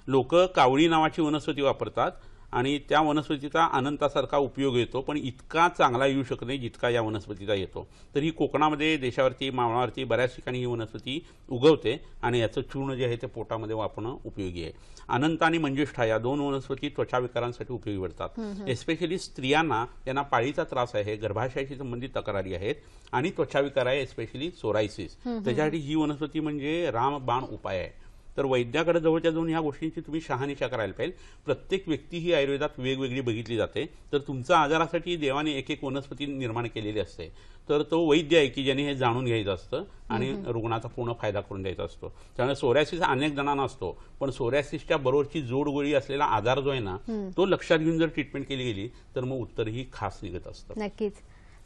S2: लोक कावळी नावाची वनस्पती वापरतात आणि त्या वनस्पतीचा अनंतासारखा उपयोग येतो, पण इतका चांगला येऊ शकत नाही जितका या वनस्पतीचा येतो. तर ही कोकणामध्ये, देशावरती, मावळावरती बऱ्याच ठिकाणी ही वनस्पती उगवते आणि याचं चूर्ण जे आहे ते पोटामध्ये वापरणं उपयोगी आहे. अनंत आणि मंजुष्ठा या दोन वनस्पती त्वचाविकारांसाठी उपयोगी पडतात. एस्पेशली स्त्रियांना यांना पाळीचा त्रास आहे, गर्भाशयाशी संबंधित तक्रारी आहेत आणि त्वचाविकार आहे, एस्पेशली सोरायसिस, त्याच्यासाठी ही वनस्पती म्हणजे रामबाण उपाय आहे. तर वैद्याकडे जवळच्या जाऊन ह्या गोष्टींची तुम्ही शहानिशा करायला पाहिजे. प्रत्येक व्यक्ती ही आयुर्वेदात वेगवेगळी बघितली जाते. तर तुमच्या आजारासाठी देवाने एक एक वनस्पती निर्माण केलेली असते. तर तो वैद्य आहे की ज्याने हे जाणून घ्यायचं असतं आणि रुग्णाचा पूर्ण फायदा करून द्यायचा असतो. त्यामुळे सोरायसिस अनेक जणांना असतो, पण सोरायसिसच्या बरोबरची जोडगोळी असलेला आजार जो आहे ना, तो लक्षात घेऊन जर ट्रीटमेंट केली गेली तर मग उत्तरही खास निघत असतं.
S1: नक्कीच.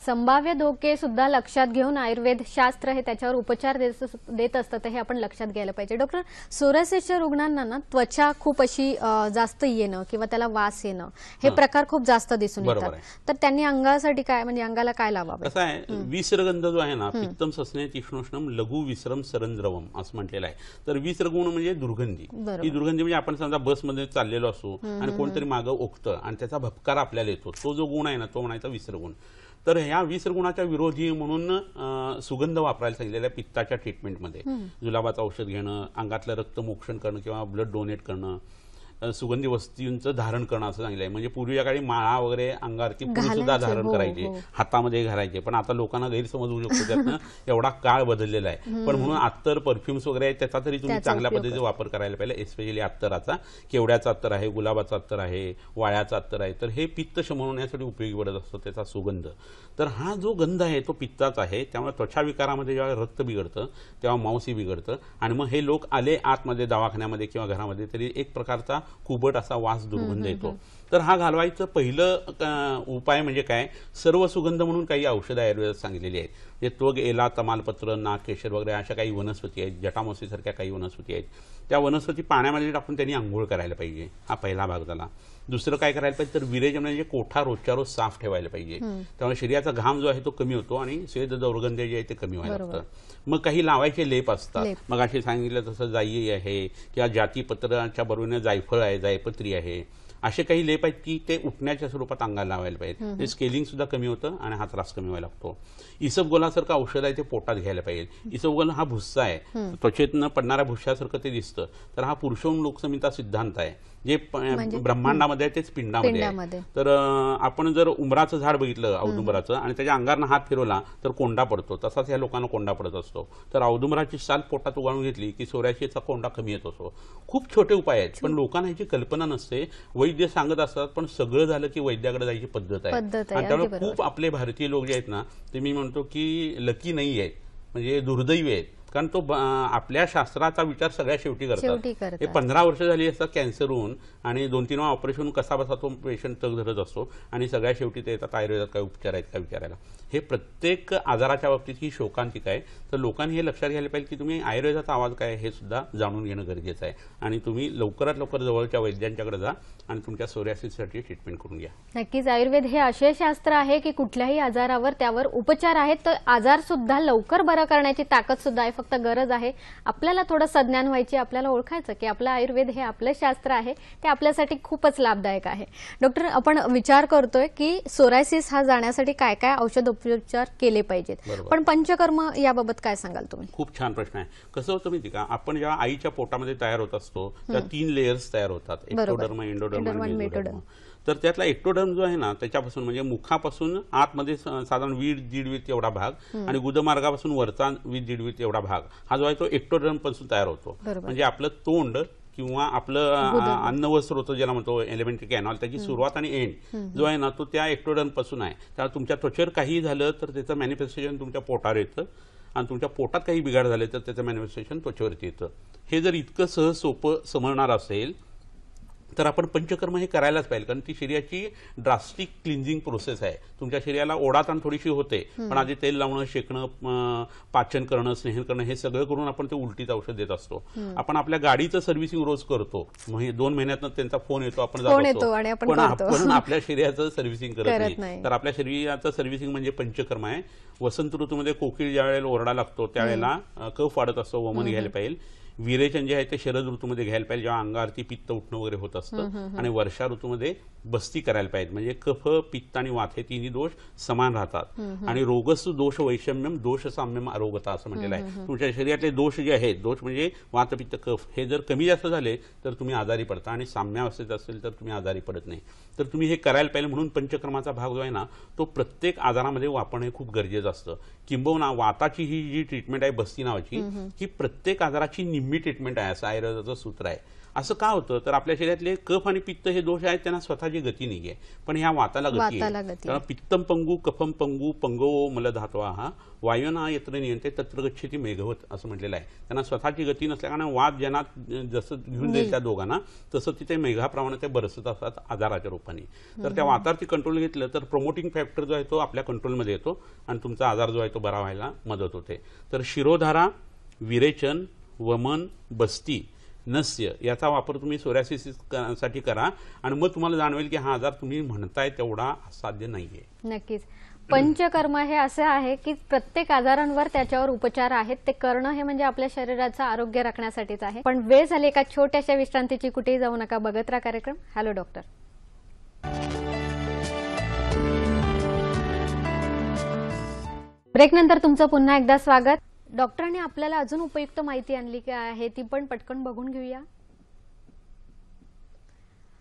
S1: संभाव्य धोके सुद्धा लक्षात घेऊन आयुर्वेद शास्त्र हे त्याच्यावर उपचार देत असतं, तर हे आपण लक्षात घ्यायला पाहिजे. डॉक्टर, सोरायसिसच्या रुग्णांना ना त्वचा खूप अशी जास्त येणं किंवा त्याला वास येणं हे प्रकार खूप जास्त दिसून येतात. तर त्यांनी अंगासाठी काय, म्हणजे अंगाला काय लावावं?
S2: कसं आहे, विसर्गंध जो आहे ना, पित्तम सस्ने तीक्ष्णोष्णम लघु विसरम सरंद्रवम असं म्हटलेलं आहे. तर विसर्गुण म्हणजे दुर्गंधी. ही दुर्गंधी म्हणजे आपण समजा बसमध्ये चाललेलो असू आणि कोणतरी मागं ओकतं आणि त्याचा भपकार आपल्याला येतो, तो जो गुण आहे ना तो म्हणायचा विसर्गुण. तर ह्या विसर्गुणाच्या विरोधी म्हणून सुगंध वापरायला सांगितलेला आहे पित्ताच्या ट्रीटमेंटमध्ये. जुलाबाचं औषध घेणं, अंगातलं रक्त मोक्षण करणं किंवा ब्लड डोनेट करणं, सुगंधी वस्तूंचं धारण करणं असं सांगितलंय. म्हणजे पूर्वीच्या काळी माळा वगैरे अंगावरती सुद्धा धारण करायचे, हातामध्ये घालायचे, पण आता लोकांना गैरसमज होऊ शकतो त्यातनं एवढा काळ बदललेला आहे. पण म्हणून अत्तर, परफ्युम्स वगैरे आहेत त्याचा तरी तुम्ही चांगल्या पद्धतीने वापर करायला पाहिजे. एस्पेशली अत्तराचा, केवड्याचा अत्तर आहे, गुलाबाचा अत्तर आहे, वाळ्याचा अत्तर आहे. तर हे पित्त शमन होण्यासाठी उपयोगी पडत असतो त्याचा सुगंध. तर हा जो गंध आहे तो पित्ताचा आहे. त्यामुळे त्वचाविकारामध्ये जेव्हा रक्त बिघडतं तेव्हा मांसही बिघडतं आणि मग हे लोक आले आतमध्ये दवाखान्यामध्ये किंवा घरामध्ये तरी एक प्रकारचा कुबट असा वास दुर्गंध येतो. तर हा घालवायचं पहिलं उपाय म्हणजे काय, सर्व सुगंध म्हणून काही औषधं आयुर्वेदात सांगितलेली आहेत. जे त्वग, एला, तमालपत्र, नाग, केशर वगैरे अशा काही वनस्पती आहेत, जटामासीसारख्या काही वनस्पती आहेत. त्या वनस्पती पाण्यामध्ये टाकून त्यांनी आंघोळ करायला पाहिजे. हा पहिला भाग झाला. दुसरं काय करायला पाहिजे तर विरेचन म्हणजे कोठा रोजच्या रोज साफ ठेवायला पाहिजे. त्यामुळे शरीराचा घाम जो आहे तो कमी होतो आणि स्वेद दुर्गंध जे आहे ते कमी व्हायला लागतं. मग काही लावायचे लेप असतात. मग असे सांगितलं तसं जाई आहे किंवा जातीपत्राच्या बरोबरीने जायफळ आहे, जायपत्री आहे, असे काही लेप आहेत की ते उठण्याच्या स्वरूपात अंगाला लावायला पाहिजे. ते स्केलिंग सुद्धा कमी होतं आणि हा त्रास कमी व्हायला लागतो. इसबगोलासारखं औषध आहे ते पोटात घ्यायला पाहिजे. इसबगोल हा भुस्सा आहे, त्वचेतनं पडणाऱ्या भुस्सासारखं ते दिसतं. तर हा पुरुषोत्तम लोकसमिता सिद्धांत आहे, जे ब्रह्मांडामध्ये आहे तेच पिंडामध्ये आहे. तर आपण जर उंबराचं झाड बघितलं, औदुंबराचं, आणि त्याच्या अंगारनं हात फिरवला तर कोंडा पडतो, तसाच ह्या लोकांना कोंडा पडत असतो. तर औदुंबराची साल पोटात उगाळून घेतली की सोरायसिसचा कोंडा कमी येत असतो. खूप छोटे उपाय आहेत, पण लोकांना ह्याची कल्पना नसते. वैद्य सांगत असतात, पण सगळं झालं की वैद्याकडे जायची पद्धत आहे. आणि त्यामुळे खूप आपले भारतीय लोक जे आहेत ना ते मी म्हणतो की लकी नाही आहेत, म्हणजे दुर्दैवी आहेत. कारण तो आपल्या शास्त्राचा विचार सगळ्या शेवटी करतात. हे 15 वर्ष झाली असतात कॅन्सर होऊन आणि 2-3 वेळा ऑपरेशन कसा बसा तो पेशंट तग धरत असतो आणि सगळ्या शेवटी ते येतात आयुर्वेदात काय उपचार आहेत का विचारायला. हे प्रत्येक आजाराच्या बाबतीत ही शोकांतिका आहे. तर लोकांनी हे लक्षात घ्यायला पाहिजे की तुम्ही आयुर्वेदाचा आवाज काय हे सुद्धा जाणून घेणं गरजेचं आहे आणि तुम्ही लवकरात लवकर जवळच्या वैद्यांच्याकडे जा आणि तुमच्या सोरायसिससाठी ट्रीटमेंट करून घ्या.
S1: नक्कीच आयुर्वेद हे असे शास्त्र आहे की कुठल्याही आजारावर त्यावर उपचार आहेत. तर आजार सुद्धा लवकर बरं करण्याची ताकद सुद्धा आहे. फक्त गरज आहे आपल्याला थोडं सज्ञान व्हायची, आपल्याला ओळखायचं की आपलं आयुर्वेद हे आपलं शास्त्र आहे, ते आपल्यासाठी खूपच लाभदायक आहे. डॉक्टर, आपण विचार करतोय की सोरायसिस हा जाण्यासाठी काय काय औषध उपचार केले पाहिजेत, पण पंचकर्म याबाबत काय सांगाल तुम्ही?
S2: खूप छान प्रश्न आहे. कसं होतं माहिती का, आपण जेव्हा आईच्या पोटामध्ये तयार होत असतो त्या 3 लेयर्स तयार होतात, एक्टोडर्म, एंडोडर्म आणि मेसोडर्म. तर त्यातला एक्टोडर्म जो आहे ना त्याच्यापासून म्हणजे मुखापासून आतमध्ये साधारण 1.5 एवढा भाग आणि गुदमार्गापासून वरचा 1.5 एवढा भाग हा जो आहे तो एक्टोडर्म पासून तयार होतो. म्हणजे आपलं तोंड किंवा आपलं अन्न व स्रोत ज्याला म्हणतो एलिमेंटरी कॅनॉल, त्याची सुरुवात आणि एंड जो आहे ना तो त्या एक्टोडर्म पासून आहे. त्यामुळे तुमच्या त्वचेवर काही झालं तर त्याचं मॅनिफेस्टेशन तुमच्या पोटावर येतं आणि तुमच्या पोटात काही बिघाड झाले तर त्याचं मॅनिफेस्टेशन त्वचेवरती येतं. हे जर इतकं सहज सोपं समजणार असेल तर आपण पंचकर्म हे करायलाच पाहिजे, कारण ती शरीराची ड्रास्टिक क्लिन्झिंग प्रोसेस आहे. तुमच्या शरीराला ओढाताण थोडीशी होते, पण आधी तेल लावणं, शेकणं, पाचन करणं, स्नेहन करणं हे सगळं करून आपण ते उलटीचं औषध देत असतो. आपण आपल्या गाडीचं सर्व्हिसिंग रोज करतो, 2 महिन्यातनं त्यांचा फोन येतो, आपण पण आपण आपल्या शरीराचं सर्व्हिसिंग करत नाही. तर आपल्या शरीराचं सर्व्हिसिंग म्हणजे पंचकर्म आहे. वसंत ऋतूमध्ये कोकिळ ज्या वेळेला ओरडा लागतो त्यावेळेला कफ वाढत असतो, वमन घ्यायला पाहिजे. विरेचन जे आहे ते शरद ऋतूमध्ये घ्यायला पाहिजे, जेव्हा अंगावरती पित्त उठणं वगैरे होत असतं. आणि वर्षा ऋतूमध्ये बस्ती करायला पाहिजे, म्हणजे कफ, पित्त आणि वात हे तिन्ही दोष समान राहतात. आणि रोगस्तु दोष वैषम्यम दोष साम्यम आरोग्यता असं म्हटलेलं आहे. तुमच्या शरीरातले दोष जे आहेत, दोष म्हणजे वात, पित्त, कफ, हे जर कमी जास्त झाले तर तुम्ही आजारी पडता आणि साम्यावस्थेत असेल तर तुम्ही आजारी पडत नाही. तर तुम्ही हे करायला पाहिजे. म्हणून पंचकर्माचा भाग जो आहे ना तो प्रत्येक आजारामध्ये वापरणं हे खूप गरजेचं असतं. किंबहुना वाताची ही जी ट्रीटमेंट आहे बस्ती नावाची, ही प्रत्येक आजाराची निम्मी ट्रीटमेंट आहे असं आयुर्वेदाचं सूत्र आहे. असं का होतं तर आपल्या शरीरातले कफ आणि पित्त हे दोष आहेत, त्यांना स्वतःची गती नाही आहे, पण ह्या वाताला गती आहे. कारण पित्तम पंगू, कफम पंगू, पंगो मलधात्वा हा वायुना यत्र नियंत्रे तत्र गच्छति मेघवत असं म्हटलेलं आहे. त्यांना स्वतःची गती नसल्याकारणे वाद ज्यांना जसं घेऊन जाईल त्या दोघांना तसं तिथे मेघाप्रमाणे ते बरसत असतात आजाराच्या रूपाने. तर त्या वातावरती कंट्रोल घेतलं तर प्रोमोटिंग फॅक्टर जो आहे तो आपल्या कंट्रोलमध्ये येतो आणि तुमचा आजार जो आहे तो बरा व्हायला मदत होते. तर शिरोधारा, विरेचन, वमन, बस्ती, नस्य याचा वापर तुम्ही सोरायसिस साठी करा आणि मग तुम्हाला जाणवेल की हा आजार तुम्ही म्हणताय तेवढा असाध्य नाहीये.
S1: नक्कीच. पंचकर्म हे असे आहे की प्रत्येक आजारांवर त्याच्यावर उपचार आहेत, ते करणं हे म्हणजे आपल्या शरीराचं आरोग्य राखण्यासाठीच आहे. पण वेळ झाली एका छोट्याशा विश्रांतीची, कुठेही जाऊ नका, बघत राहा कार्यक्रम हॅलो डॉक्टर. ब्रेक नंतर तुमचं पुन्हा एकदा स्वागत. डॉक्टरांनी आपल्याला अजून उपयुक्त माहिती आणली काय आहे ती पण पटकन बघून घेऊया.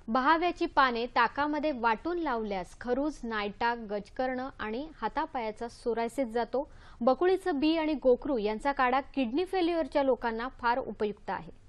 S1: बहाव्याची पाने ताकामध्ये वाटून लावल्यास खरूज, नायटा, गजकर्ण आणि हातापायाचा सोरायसिस जातो. बकुळीचं बी आणि गोखरू यांचा काढा किडनी फेल्युअरच्या लोकांना फार उपयुक्त आहे.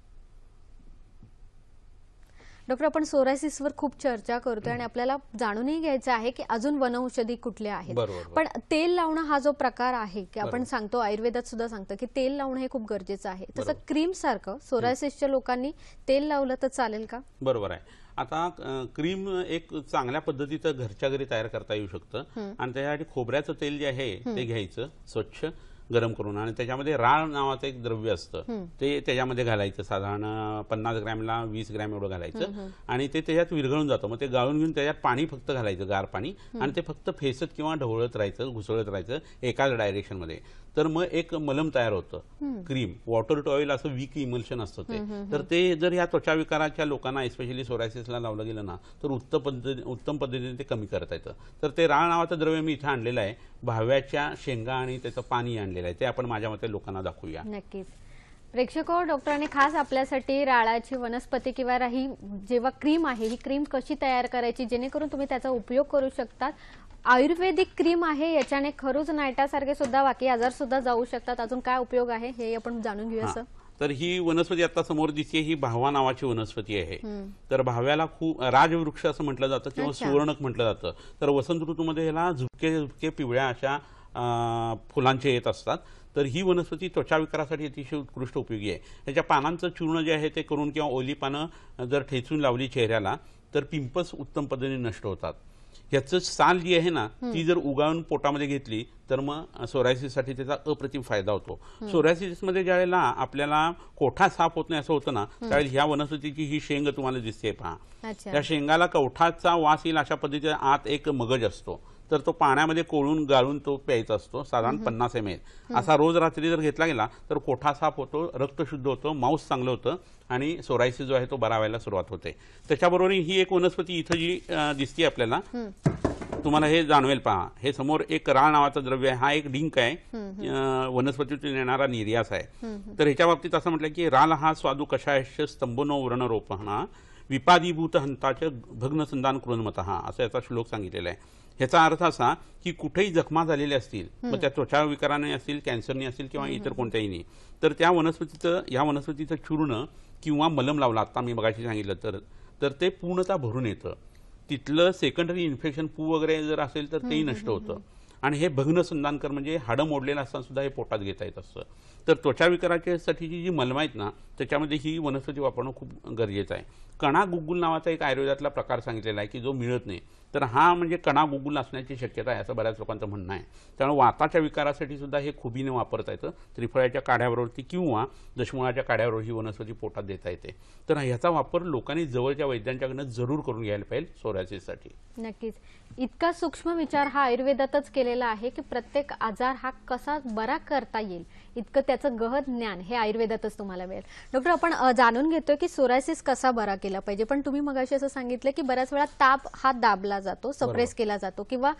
S1: डॉक्टर, आपण सोरायसिसवर खूप चर्चा करतोय आणि आपल्याला जाणूनही घ्यायचं आहे की अजून वनौषधी कुठल्या आहेत. पण तेल लावणं हा जो प्रकार आहे की आपण सांगतो, आयुर्वेदात सुद्धा सांगतं की तेल लावणं हे खूप गरजेचं आहे. तसं क्रीम सारखं सोरायसिसच्या लोकांनी तेल लावलं तर चालेल का?
S2: बरोबर आहे. आता क्रीम एक चांगल्या पद्धतीचं घरच्या घरी तयार करता येऊ शकतं आणि त्यासाठी खोबऱ्याचं तेल जे आहे ते घ्यायचं स्वच्छ गरम करून आणि त्याच्यामध्ये राळ नावाचं एक द्रव्य असतं ते त्याच्यामध्ये घालायचं. साधारण 50 ग्रॅमला 20 ग्रॅम एवढं घालायचं आणि ते त्याच्यात विरघळून जातं. मग ते गाळून घेऊन त्याच्यात पाणी फक्त घालायचं, गार पाणी, आणि ते फक्त फेसत किंवा ढवळत राहायचं, घुसळत राहायचं एकाच डायरेक्शन मध्ये. तर मग एक मलम तयार होतं, क्रीम, वॉटर टू ऑइल असं वीक इमल्शन असतं ते. तर ते जर या त्वचा विकाराच्या लोकांना एस्पेशली सोरायसिसला लावलं गेलं ना तर उत्तम पद्धतीने ते कमी करता येतं. तर ते राळ नावाचं द्रव्य मी इथं आणलेलं आहे, भाव्याच्या शेंगा आणि त्याचं पाणी आणलेलं आहे, ते आपण माझ्या मते लोकांना दाखवूया.
S1: नक्कीच. प्रेक्षको, डॉक्टरांनी खास आपल्यासाठी राळाची वनस्पती किंवा ही जेव्हा क्रीम आहे ही क्रीम कशी तयार करायची जेणेकरून तुम्ही त्याचा उपयोग करू शकतात. आयुर्वेदिक क्रीम आहे, याच्याने खरूज, नायटा सारखे सुद्धा बाकी आजार सुद्धा जाऊ शकतात. अजून काय उपयोग आहे हे आपण जाणून घेऊया सर.
S2: तर ही वनस्पती आता समोर दिसते, ही भावा नावाची वनस्पती आहे. तर भाव्याला खूप राजवृक्ष असं म्हटलं जातं किंवा सुवर्णक म्हटलं जातं. तर वसंत ऋतूमध्ये ह्याला झुपके पिवळ्या अशा फुलांचे येत असतात. तर ही वनस्पती त्वचा विकारासाठी अतिशय उत्कृष्ट उपयोगी आहे. याच्या पानांचं चूर्ण जे आहे ते करून किंवा ओली पानं जर ठेचून लावली चेहऱ्याला तर पिंपल्स उत्तम पद्धतीने नष्ट होतात. ह्याचं साल जी आहे ना ती जर उगाळून पोटामध्ये घेतली तर मग सोरायसिससाठी त्याचा अप्रतिम फायदा होतो. सोरायसिसमध्ये ज्या वेळेला आपल्याला कोठा साफ होत नाही असं होतं ना त्यावेळेस ह्या वनस्पतीची ही शेंग तुम्हाला दिसते पहा. त्या शेंगाला कवठाचा वास येईल अशा पद्धतीचा आत एक मगज असतो. तर तो पाण्यामध्ये कोळून गाळून तो प्यायचा असतो, साधारण 50 ml. असा रोज रात्री जर घेतला गेला तर कोठा साफ होतो, रक्त शुद्ध होतं, मांस चांगलं होतं आणि सोरायसिस जो आहे तो बरा व्हायला सुरुवात होते. त्याच्याबरोबर ही एक वनस्पती इथं जी दिसते आपल्याला, तुम्हाला हे जाणवेल पहा, हे समोर एक राळ नावाचं द्रव्य आहे. हा एक डिंक आहे, वनस्पतीतून येणारा निर्यास आहे. तर ह्याच्या बाबतीत असं म्हटलं की राल हा स्वादू कषायश स्तंभनो व्रणरोपणा विपादीभूत हंताचे भग्न संधान कृन्मतः असं याचा श्लोक सांगितलेला आहे. ह्याचा अर्थ असा की कुठेही जखमा झालेल्या असतील, मग त्या त्वचा विकाराने असतील, कॅन्सरने असतील किंवा इतर कोणत्याही, तर त्या या वनस्पतीचं चूर्ण किंवा मलम लावला, आता मी मगाशी सांगितलं तर ते पूर्णतः भरून येतं. तिथलं सेकंडरी इन्फेक्शन पू वगैरे जर असेल तर तेही नष्ट होतं. आणि हे भग्न संधानकर म्हणजे हाडं मोडलेलं असताना सुद्धा हे पोटात घेता येत असतं. तर त्वचा विकाराच्यासाठीची जी मलम आहेत ना, त्याच्यामध्ये ही वनस्पती वापरणं खूप गरजेचं आहे. कणा गुग्गुल नावाचा एक आयुर्वेदातला प्रकार सांगितलेला आहे की जो मिळत नाही, तर हा म्हणजे कणा गुग्गुल असण्याची शक्यता आहे असं बऱ्याच लोकांचं म्हणणं आहे. त्यामुळे वाताच्या विकारासाठी सुद्धा हे खुबीने वापरता येतं. त्रिफळाच्या काढ्याबरोबर किंवा दशमुळाच्या काढ्याबरोबर ही वनस्पती पोटात देता येते. तर ह्याचा वापर लोकांनी जवळच्या वैद्यांच्याकडनं जरूर करून घ्यायला पाहिजे सोरायसिससाठी.
S1: नक्कीच. इतका सूक्ष्म विचार हा आयुर्वेदातच केलेला आहे की प्रत्येक आजार हा कसा बरा करता येईल इतकं त्याचं गहन ज्ञान हे आयुर्वेदातच तुम्हाला मिळेल. डॉक्टर, आपण जाणून घेतोय की सोरायसिस कसा बरा केला पाहिजे, पण तुम्ही मगाशी असं सांगितलं की बऱ्याच वेळा ताप हा दाबला जातो, सप्रेस केला जातो, किंवा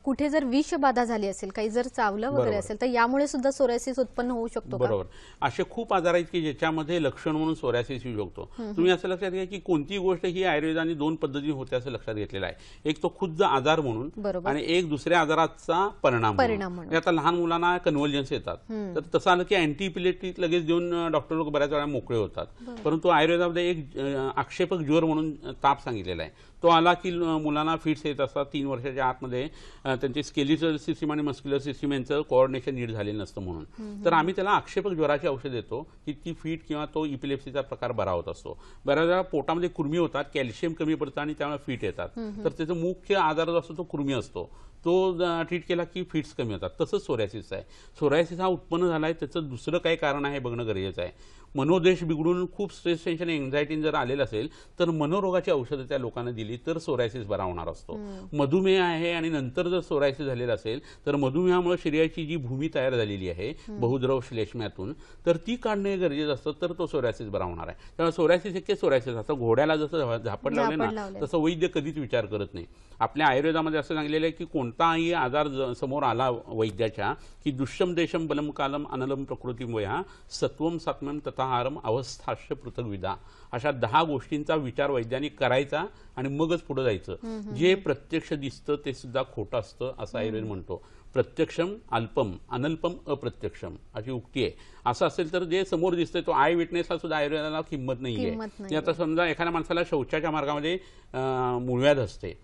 S1: कुठे जर विषबाधा झाली असेल, काही जर चावलं वगैरे असेल, तर यामुळे सुद्धा सोरायसिस उत्पन्न होऊ शकतो.
S2: बरोबर. असे खूप आजार आहेत की ज्याच्यामध्ये लक्षण म्हणून सोरायसिस येऊ शकतो. तुम्ही असं लक्षात घ्या की कोणती गोष्ट ही आयुर्वेदाने दोन पद्धती होते असं लक्षात घेतलेलं आहे. एक तो खुद्द आजार म्हणून आणि एक दुसऱ्या आजाराचा परिणाम म्हणून. आता लहान मुलांना कन्व्हल्जन्स येतात, तर तसं आलं की अँटीपिलेटिक लगेच देऊन डॉक्टर लोक बऱ्याच वेळा मोकळे होतात. परंतु आयुर्वेदामध्ये एक आक्षेपक ज्वर म्हणून ताप सांगितलेला आहे. तो आला की मुलांना फिट्स येत असतात. 3 वर्षाच्या आतमध्ये त्यांची स्केलिटल सिस्टीम आणि मस्क्युलर सिस्टीम यांचं कोऑर्डिनेशन नीट झालेलं नसतं म्हणून. तर आम्ही त्याला आक्षेपक ज्वराची औषध देतो की ती फिट किंवा तो इपिलेप्सीचा प्रकार बरा होत असतो. बऱ्याच वेळा पोटामध्ये कुर्मी होतात, कॅल्शियम कमी पडतं आणि त्यामुळे फिट येतात. तर त्याचा मुख्य आजार जो असतो तो कुर्मी असतो, तो ट्रीट केला की फिट्स कमी होतात. तसंच सोरायसिस आहे. सोरायसिस हा उत्पन्न झालाय, त्याचं दुसरं काय कारण आहे बघणं गरजेचं आहे. मनोदेश बिघडून खूप स्ट्रेस, टेन्शन, एन्झायटी जर आलेलं असेल तर मनोरोगाची औषधं त्या लोकांना दिली तर सोरायसिस बरा होणार असतो. मधुमेह आहे आणि नंतर जर सोरायसिस झालेला असेल तर मधुमेहामुळे शरीराची जी भूमी तयार झालेली आहे बहुद्रव श्लेष्म्यातून, तर ती काढणे गरजेचं असतं, तर तो सोरायसिस बरा होणार आहे. त्यामुळे सोरायसिस एक सोरायसिस असतं. घोड्याला जसं झापड लावले ना तसं वैद्य कधीच विचार करत नाही. आपल्या आयुर्वेदामध्ये असं सांगलेलं आहे की कोणताही आजार समोर आला वैद्याच्या की दुष्यम देशम बलम कालम अनलम प्रकृती वया सत्वम सात्म्यम तथाहारम अवस्थाश्य पृथग्विदा, अशा 10 गोष्टींचा विचार वैज्ञानिक करायचा आणि मगच पुढे जायचं. जे प्रत्यक्ष दिसतं ते सुद्धा खोटं असतं असं आयुर्वेद म्हणतो. प्रत्यक्षम अल्पम अनल्पम अप्रत्यक्षम अशी उक्ती आहे. असं असेल तर जे समोर दिसतंय तो आय विटनेसला सुद्धा आयुर्वेदाला किंमत नाहीये. आता समजा एखाद्या माणसाला शौचाच्या मार्गामध्ये मूळव्याध असते,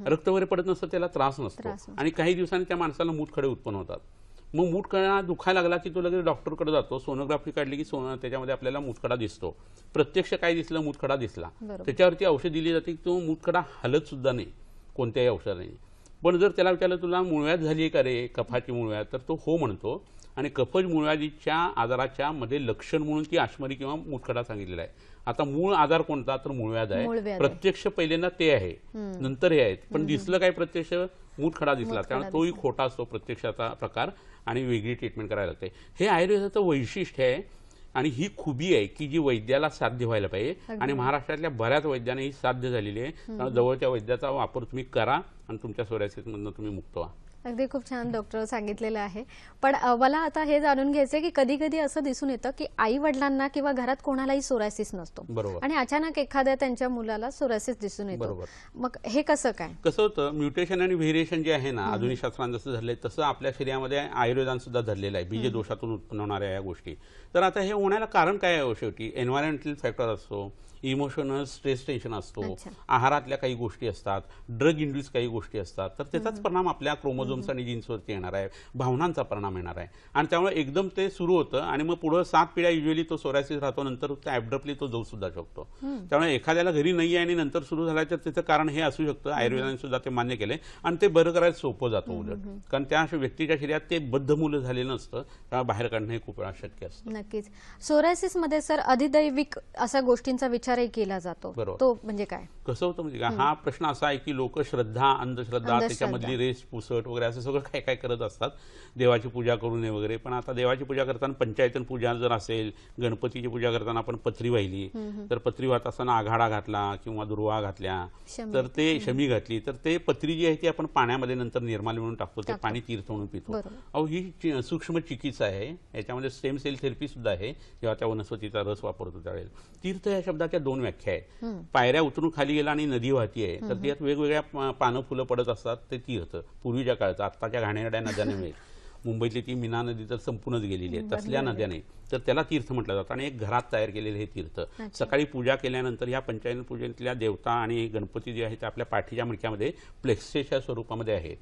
S2: रक्त वगैरे पडत नसतं, त्याला त्रास नसतो आणि काही दिवसांनी त्या माणसाला मूतखडे उत्पन्न होतात. मग मूतखडा दुखायला लागला की तो लगेच डॉक्टरकडे जातो. सोनोग्राफी काढली की त्याच्यामध्ये आपल्याला मूतखडा दिसतो. प्रत्यक्ष काय दिसलं, मूतखडा दिसला, त्याच्यावरती औषध दिली जाते की तो मूतखडा हलत सुद्धा नाही कोणत्याही औषधाने. पण जर त्याला विचारलं तुला मूळव्याध झाली का रे, कफाची मूळव्याध, तर तो हो म्हणतो. आणि कफज मूळव्याधीच्या आजाराच्या मध्ये लक्षण म्हणून ती आश्मरी किंवा मूतखडा सांगितलेला आहे. आता मूळ आजार कोणता, तर मूळव्याध आहे. प्रत्यक्ष पहिल्यांदा ते आहे, नंतर हे आहेत. पण दिसलं काय, प्रत्यक्ष मूतखडा दिसला, त्यामुळे तोही खोटा असतो प्रत्यक्षाचा प्रकार आणि वेगळी ट्रीटमेंट करायला लागते. हे आयुर्वेदाचं वैशिष्ट्य आहे आणि ही खुबी आहे की जी वैद्याला साध्य व्हायला पाहिजे आणि महाराष्ट्रातल्या बऱ्याच वैद्यांना ही साध्य झालेली आहे. त्यामुळे जवळच्या वैद्याचा वापर तुम्ही करा आणि तुमच्या सोरायसिसमधून तुम्ही मुक्त व्हा.
S1: अगदी खूप छान डॉक्टर सांगितलेलं आहे. पण मला आता हे जाणून घ्यायचंय की कधी कधी असं दिसून येतं की आई वडिलांना किंवा घरात कोणालाही सोरायसिस नसतो आणि अचानक एखाद्या त्यांच्या मुलाला सोरायसिस दिसून येतो. मग हे कसं काय?
S2: कसं होतं, म्युटेशन आणि व्हेरिएशन जे आहे ना, आधुनिक शास्त्रात जसं झालंय तसं आपल्या शरीरामध्ये आयुर्वेदान सुद्धा धरलेलं आहे, बीज दोषातून उत्पन्न होणाऱ्या या गोष्टी. तर आता हे होण्याला कारण काय आहे? शेवटी एन्व्हायरमेंटल फॅक्टर असतो, इमोशनल स्ट्रेस टेन्शन असतो, आहारातल्या काही गोष्टी असतात, ड्रग इंड्यूस काही गोष्टी असतात. तर त्याचाच परिणाम आपल्या क्रोमोझोम्स आणि जीन्सवरती येणार आहे, भावनांचा परिणाम येणार आहे आणि त्यामुळे एकदम ते सुरू होतं आणि मग पुढे 7 पिढ्या युजली तो सोरायसिस राहतो. नंतर ॲब्रप्टली तो जाऊ सुद्धा शकतो. त्यामुळे एखाद्याला घरी नाही आहे आणि नंतर सुरू झाला तर त्याचं कारण हे असू शकतं. आयुर्वेदाने सुद्धा ते मान्य केलंय आणि ते बरं करायला सोपं जातं उलट, कारण त्या व्यक्तीच्या शरीरात ते बद्धमूल झालेलं नसतं, त्यामुळे बाहेर काढणं हे खूप वेळा शक्य असतं.
S1: नक्कीच. सोरायसिस मध्ये सर अधिदैविक अशा गोष्टींचा विचारही केला जातो, तो म्हणजे काय?
S2: कसं होतं म्हणजे हा प्रश्न असा आहे की लोक श्रद्धा, अंधश्रद्धा, त्याच्यामधली रेस पुसट वगैरे असं सगळं काय काय करत असतात, देवाची पूजा करू नये वगैरे. पण आता देवाची पूजा करताना पंचायतन पूजा जर असेल, गणपतीची पूजा करताना आपण पत्री वाहिली, तर पत्री वाहत असताना आघाडा घातला किंवा दुर्वा घातल्या, तर ते शमी घातली, तर ते पत्री जी आहे ती आपण पाण्यामध्ये नंतर निर्माल्य म्हणून टाकतो, ते पाणी तीर्थ म्हणून पितो. अहो ही सूक्ष्म चिकित्सा आहे. याच्यामध्ये स्टेम सेल थेरपी सुद्धा आहे. जेव्हा त्या वनस्पतीचा रस वापरतो त्यावेळेस तीर्थ या शब्दाच्या प्राणायामाच्या 2 व्याख्या आहेत. पायऱ्या उतरून खाली गेला आणि नदी वाहती आहे, तर त्यात वेगवेगळ्या पानं फुलं पडत असतात, ते तीर्थ पूर्वीच्या काळात. आत्ताच्या घाणेरड्या नद्या नव्हे, मुंबईतली ती मीना नदी तर संपूर्णच गेलेली आहे, तसल्या नद्या नाही, तर त्याला तीर्थ म्हटलं जातं. आणि एक घरात तयार केलेले हे तीर्थ सकाळी पूजा केल्यानंतर या पंचायन पूजेतल्या देवता आणि गणपती जे आहेत ते आपल्या पाठीच्या मडक्यामध्ये प्लेक्सेच्या स्वरूपामध्ये आहेत.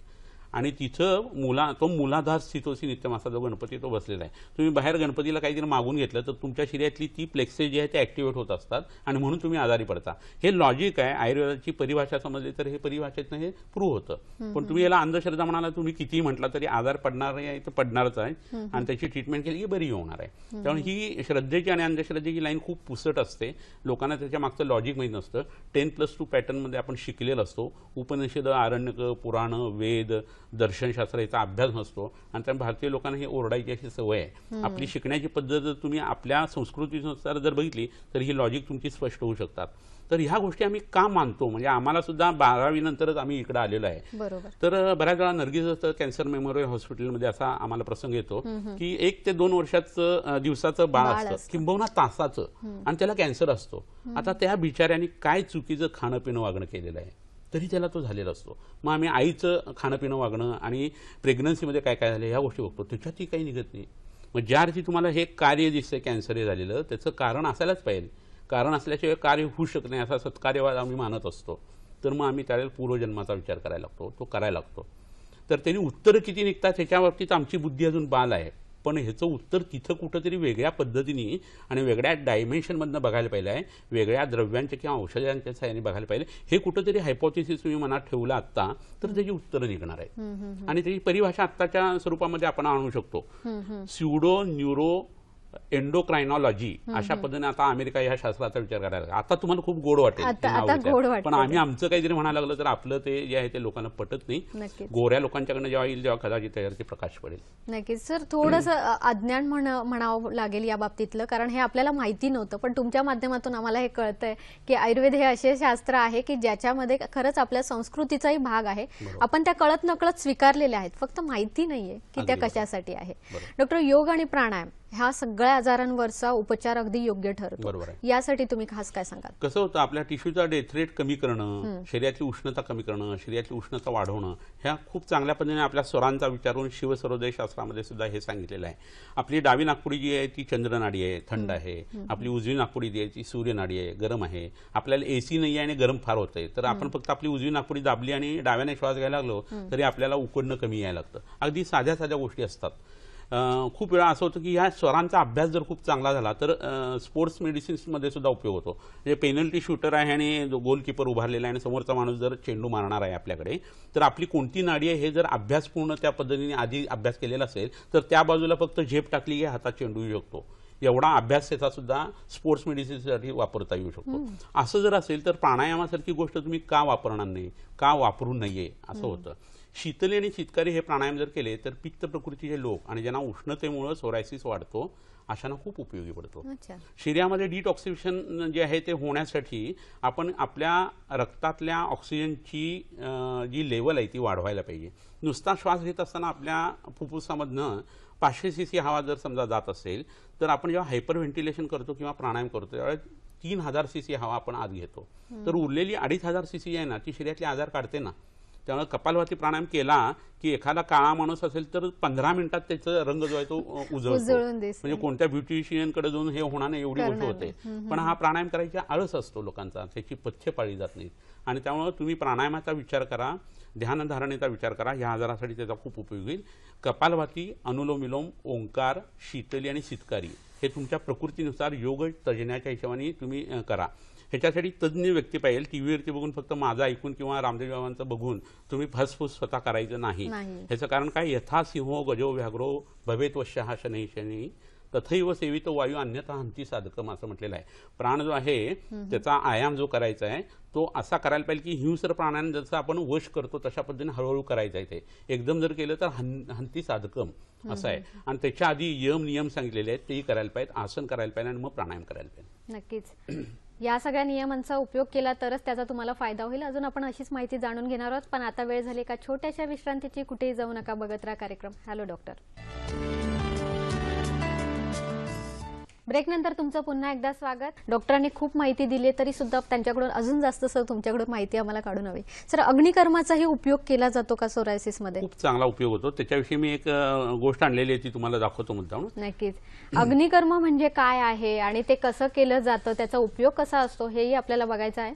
S2: आणि तिथं तो मूलाधार स्थितोसी नित्यम असा जो गणपती तो बसलेला आहे. तुम्ही बाहेर गणपतीला काहीतरी मागून घेतलं तर तुमच्या शरीरातली ती प्लेक्सेस जी आहे ते ऍक्टिव्हेट होत असतात आणि म्हणून तुम्ही आजारी पडता. हे लॉजिक आहे. आयुर्वेदाची परिभाषा समजली तर हे परिभाषेतनं हे प्रूव्ह होतं. पण तुम्ही याला अंधश्रद्धा म्हणाला, तुम्ही कितीही म्हटला तरी आजार पडणार आहे तर पडणारच आहे आणि त्याची ट्रीटमेंट केली की बरी होणार आहे. त्यामुळे ही श्रद्धेची आणि अंधश्रद्धेची लाईन खूप पुसट असते. लोकांना त्याच्या मागचं लॉजिक माहीत नसतं. 10+2 पॅटर्नमध्ये आपण शिकलेलं असतो. उपनिषद, आरण्यक, पुराण, वेद, दर्शनशास्त्र याचा अभ्यास नसतो आणि त्यामुळे भारतीय लोकांना ही ओरडायची अशी सवय आहे. आपली शिकण्याची पद्धत जर तुम्ही आपल्या संस्कृतीनुसार जर बघितली तर ही लॉजिक तुमची स्पष्ट होऊ शकतात. तर ह्या गोष्टी आम्ही का मानतो, म्हणजे आम्हाला सुद्धा 12वी नंतरच आम्ही इकडे आलेलो आहे. तर बऱ्याच वेळा नर्गिस कॅन्सर मेमोरियल हॉस्पिटलमध्ये असा आम्हाला प्रसंग येतो की 1 ते 2 वर्षाचं दिवसाचं बाळ असतं किंबहुना तासाचं आणि त्याला कॅन्सर असतो. आता त्या बिचाऱ्यांनी काय चुकीचं खाणं पिणं वागणं केलेलं आहे तरी त्याला तो झालेला असतो. मग आम्ही आईचं खाणं पिणं वागणं आणि प्रेग्नन्सीमध्ये काय काय झालं ह्या गोष्टी बघतो, त्याच्यातही काही निघत नाही. मग ज्या अर्थी तुम्हाला हे कार्य दिसतंय कॅन्सर हे झालेलं, त्याचं कारण असायलाच पाहिजे. कारण असल्याशिवाय कार्य होऊ शकत नाही असा सत्कार्यवाद आम्ही मानत असतो. तर मग आम्ही त्यावेळेला पूर्वजन्माचा विचार करायला लागतो, तो करायला लागतो. तर त्यांनी उत्तरं किती निघतात ह्याच्या बाबतीत आमची बुद्धी अजून बाल आहे. पण ह्याचं उत्तर तिथं कुठंतरी वेगळ्या पद्धतीने आणि वेगळ्या डायमेन्शनमधनं बघायला पाहिजे आहे. वेगळ्या द्रव्यांच्या किंवा औषधांच्या सहाय्याने बघायला पाहिजे. हे कुठंतरी हायपोथेसिस तुम्ही मनात ठेवला आत्ता तर त्याची उत्तरं निघणार आहेत. आणि त्याची परिभाषा आत्ताच्या स्वरूपामध्ये आपण आणू शकतो. स्युडो न्यूरो एंडोक्रायनॉलॉजी अशा पद्धतीने आता अमेरिका या शास्त्राचा विचार करायला लागला. आता तुम्हाला खूप गोड वाटेल, पण आम्ही आमचं काहीतरी म्हणायला लागलं तर आपलं ते जे आहे ते लोकांना पटत नाही. गोऱ्या लोकांच्याकडनं जेव्हा येईल तेव्हा कदाचित त्याच्यावरती प्रकाश पडेल.
S1: नक्कीच सर, थोडंसं अज्ञान म्हणावं लागेल या बाबतीतलं, कारण हे आपल्याला माहिती नव्हतं. पण तुमच्या माध्यमातून आम्हाला हे कळतंय की आयुर्वेद हे असे शास्त्र आहे की ज्याच्यामध्ये खरंच आपल्या संस्कृतीचाही भाग आहे. आपण त्या कळत नकळत स्वीकारलेल्या आहेत, फक्त माहिती नाहीये की त्या कशासाठी आहे. डॉक्टर, योग आणि प्राणायाम ह्या सगळ्या आजारांवरचा उपचार अगदी योग्य ठरतो. यासाठी तुम्ही खास काय सांगाल?
S2: कसं होतं, आपल्या टिश्यूचा डेथ रेट कमी करणं, शरीरातली उष्णता कमी करणं, शरीरातली उष्णता वाढवणं, ह्या खूप चांगल्या पद्धतीने आपल्या स्वरांचा विचारून शिवसर्वोदय शास्त्रामध्ये सुद्धा हे सांगितलेलं आहे. आपली डावी नाकपुडी जी आहे ती चंद्रनाडी आहे, थंड आहे. आपली उजवी नाकपुडी जी आहे ती सूर्यनाडी आहे, गरम आहे. आपल्याला एसी नाही आहे आणि गरम फार होतंय, तर आपण फक्त आपली उजवी नाकपुडी दाबली आणि डाव्याने श्वास घ्यायला लागलो तरी आपल्याला उकडणं कमी यायला लागतं. अगदी साध्या साध्या गोष्टी असतात. खूप वेळा असं होतं की ह्या स्वरांचा अभ्यास जर खूप चांगला झाला तर स्पोर्ट्स मेडिसिन्समध्ये सुद्धा उपयोग होतो. म्हणजे पेनल्टी शूटर आहे आणि गोलकीपर उभारलेला आहे आणि समोरचा माणूस जर चेंडू मारणार आहे आपल्याकडे, तर आपली कोणती नाडी आहे हे जर अभ्यासपूर्ण त्या पद्धतीने आधी अभ्यास केलेला असेल तर त्या बाजूला फक्त झेप टाकली की हातात चेंडू येऊ शकतो. एवढा अभ्यास त्याचा सुद्धा स्पोर्ट्स मेडिसिनसाठी वापरता येऊ शकतो. असं जर असेल तर प्राणायामासारखी गोष्ट तुम्ही का वापरणार नाही, का वापरू नये असं होतं. शीतली आणि शीतकारी हे प्राणायाम जर केले तर पित्त प्रकृतीचे लोक आणि ज्यांना उष्णतेमुळे सोरायसिस वाढतो अशांना खूप उपयोगी पडतो. शरीरामध्ये डिटॉक्सिफिकेशन जे आहे ते होण्यासाठी आपण आपल्या रक्तातल्या ऑक्सिजनची जी लेवल आहे ती वाढवायला पाहिजे. नुसता श्वास घेत असताना आपल्या फुफ्फुसामधनं 500 cc हवा जर समजा जात असेल तर आपण जेव्हा हायपर व्हेंटिलेशन करतो किंवा प्राणायाम करतो त्यावेळेस 3000 cc हवा आपण आत घेतो. तर उरलेली 2500 cc आहे ना ती शरीरातले आजार काढते ना. त्यामुळे कपालभाती प्राणायाम केला की एखादा काळा माणूस असेल तर 15 मिनिटात त्याचा रंग जो आहे तो उजळतो. म्हणजे कोणत्या ब्युटिशियनकडे जाऊन हे होणार नाही एवढी गोष्ट होते. पण हा प्राणायाम करायचा आळस असतो लोकांचा, त्याची पथ्य पाळली जात नाहीत. आणि त्यामुळे तुम्ही प्राणायामाचा विचार करा, ध्यानधारणेचा विचार करा, ह्या आजारासाठी त्याचा खूप उपयोग होईल. कपालभाती, अनुलोम विलोम, ओंकार, शीतली आणि शीतकारी हे तुमच्या प्रकृतीनुसार योग तज्ज्ञाच्या हिशोबाने तुम्ही करा. ह्याच्यासाठी तज्ज्ञ व्यक्ती पाहिजे. टीव्हीवरती बघून फक्त माझं ऐकून किंवा रामदेव बाबांचं बघून तुम्ही फसफुस स्वतः करायचं नाही. ह्याचं कारण काय, यथा सिंहो गजो व्याघ्रो भवेत वश्यः शनैः शनैः तथैव सेवितो वायू अन्यथा हंती साधकम असं म्हटलेलं आहे. प्राण जो आहे त्याचा आयाम जो करायचा आहे तो असा करायला पाहिजे की हिंस्र प्राणाने जसं आपण वश करतो तशा पद्धतीने हळूहळू करायचं आहे. ते एकदम जर केलं तर हंती साधकम असं आहे. आणि त्याच्या आधी यम नियम सांगितलेले आहेत तेही करायला पाहिजेत, आसन करायला पाहिजे आणि मग प्राणायाम करायला पाहिजे.
S1: नक्कीच या सगळ्या नियमांचा उपयोग केला तरच त्याचा तुम्हाला फायदा होईल. अजून आपण अशीच माहिती जाणून घेणार आहोत, पण आता वेळ झाली एका छोट्याशा विश्रांतीची. कुठेही जाऊ नका, बघत राहा कार्यक्रम हॅलो डॉक्टर. ब्रेकनंतर तुमचं पुन्हा एकदा स्वागत. डॉक्टरांनी खूप माहिती दिली तरी सुद्धा त्यांच्याकडून अजून जास्त सर तुमच्याकडून माहिती आम्हाला काढून हवी. सर, अग्निकर्माचाही उपयोग केला जातो का सोरायसिसमध्ये?
S2: खूप चांगला उपयोग होतो. त्याच्याविषयी मी एक गोष्ट आणलेली आहे ती तुम्हाला दाखवतो मुद्दाम.
S1: नक्कीच. अग्निकर्म म्हणजे काय आहे आणि ते कसं केलं जातं, त्याचा उपयोग कसा असतो हेही आपल्याला बघायचं आहे.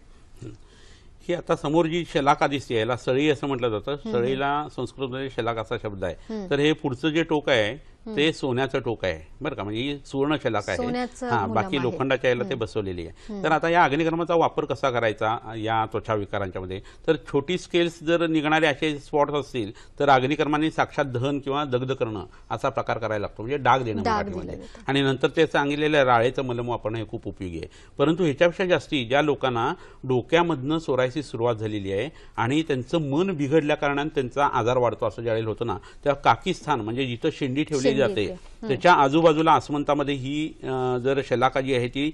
S2: ही आता समोर जी शलाका दिसते याला सळी असं म्हटलं जातं. सळीला संस्कृतमध्ये शलाक असा शब्द आहे. तर हे पुढचं जे टोक आहे ते सोन्याचं टोक आहे बरं का, म्हणजे ही सुवर्ण शलाक आहे. बाकी लोखंडाच्या याला ते बसवलेली आहे. तर आता या अग्निकर्माचा वापर कसा करायचा या त्वचा विकारांच्या मध्ये, तर छोटी स्केल्स जर निघणारे असे स्पॉट्स असतील तर अग्निकर्माने साक्षात दहन किंवा दग्ध करणं असा प्रकार करायला लागतो, म्हणजे डाग देणं मराठीमध्ये. आणि नंतर ते सांगितलेलं राळेचं मलम वापरणं हे खूप उपयोगी आहे. परंतु ह्याच्यापेक्षा जास्ती ज्या लोकांना डोक्यामधनं सोरायसिस सुरुवात झालेली आहे आणि त्यांचं मन बिघडल्या कारणाने त्यांचा आजार वाढतो असं ज्यावेळेला होतं ना, त्या काकीस्थान म्हणजे जिथं शेंडी ठेवली जाते त्याच्या आजूबाजूला आसमंतामध्ये ही जर शलाका जी आहे ती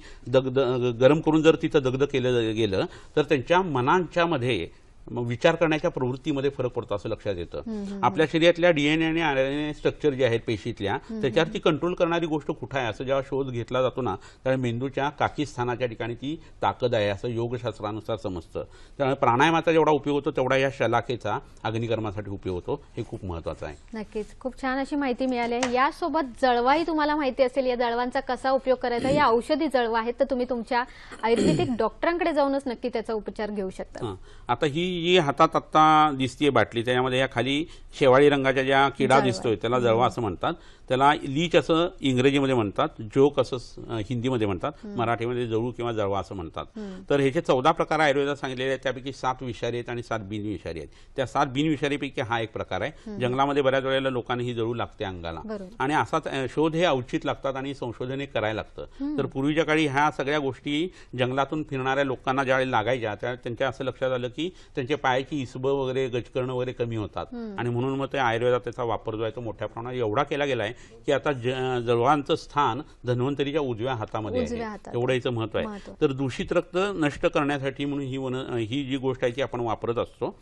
S2: गरम करून जर तिथं दग्ध केलं गेलं तर त्यांच्या मनांच्या मध्ये विचार करण्याच्या प्रवृत्तीमध्ये फरक पडतो असं लक्षात येतं. आपल्या शरीरातल्या डीएनए आणि आरएनए स्ट्रक्चर जे आहेत पेशीतल्या त्याच्यावरती कंट्रोल करणारी गोष्ट कुठं आहे असं जेव्हा शोध घेतला जातो ना, त्यामुळे मेंदूच्या काकीस्थानाच्या ठिकाणी ती ताकद आहे असं योगशास्त्रानुसार समजतं. त्यामुळे प्राणायामाचा जेवढा उपयोग होतो तेवढा या शलाकेचा अग्निकर्मासाठी उपयोग होतो. हे खूप महत्वाचं आहे.
S1: नक्कीच, खूप छान अशी माहिती मिळाली आहे. यासोबत जळवाही तुम्हाला माहिती असेल, या जळवांचा कसा उपयोग करायचा. या औषधी जळवा आहेत तर तुम्ही तुमच्या आयुर्वेदिक डॉक्टरांकडे जाऊनच नक्की त्याचा उपचार घेऊ शकता.
S2: आता ही जी हातात आता दिसतीये बाटली त्याच्यामध्ये या खाली शेवाळी रंगाच्या ज्या किडा दिसतोय त्याला जळवा असं म्हणतात. त्याला लीच असं इंग्रजीमध्ये म्हणतात, जोक असं हिंदीमध्ये म्हणतात, मराठीमध्ये जळू किंवा जळवा असं म्हणतात. तर ह्याचे 14 प्रकार आयुर्वेदात सांगितलेले आहेत. त्यापैकी 7 विषारी आहेत आणि 7 बिनविषारी आहेत. त्या 7 बिनविषारीपैकी हा एक प्रकार आहे. जंगलामध्ये बऱ्याच वेळेला लोकांना ही जळू लागते अंगाला आणि असाच शोध हे औचित लागतात आणि संशोधन हे करायला लागतं. तर पूर्वीच्या काळी ह्या सगळ्या गोष्टी जंगलातून फिरणाऱ्या लोकांना ज्यावेळी लागायच्या त्या त्यांच्या असं लक्षात आलं की त्यांच्या पायाची इसबं वगैरे गचकरणं वगैरे कमी होतात आणि म्हणून मग ते आयुर्वेदात त्याचा वापर जो आहे तो मोठ्या प्रमाणात एवढा केला गेलाय की आता जळवांचं स्थान धन्वंतरीच्या उजव्या हातामध्ये आहे. एवढं याचं महत्व आहे. तर दूषित रक्त नष्ट करण्यासाठी म्हणून ही जी गोष्ट आहे ती आपण वापरत असतो.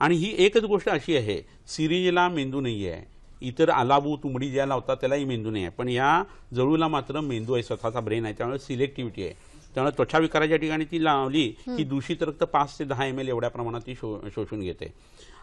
S2: आणि ही एकच गोष्ट अशी आहे, सिरिंजला मेंदू नाही आहे. इतर आलाबू तुंबडी ज्या लावतात त्यालाही मेंदू नाही आहे, पण या जळूला मात्र मेंदू आहे, स्वतःचा ब्रेन आहे. त्यामुळे सिलेक्टिव्हिटी आहे. त्यामुळे त्वचा विकाराच्या ठिकाणी ती लावली की दूषित रक्त 5 ते 10 ml एवढ्या प्रमाणात ती शोषून घेते.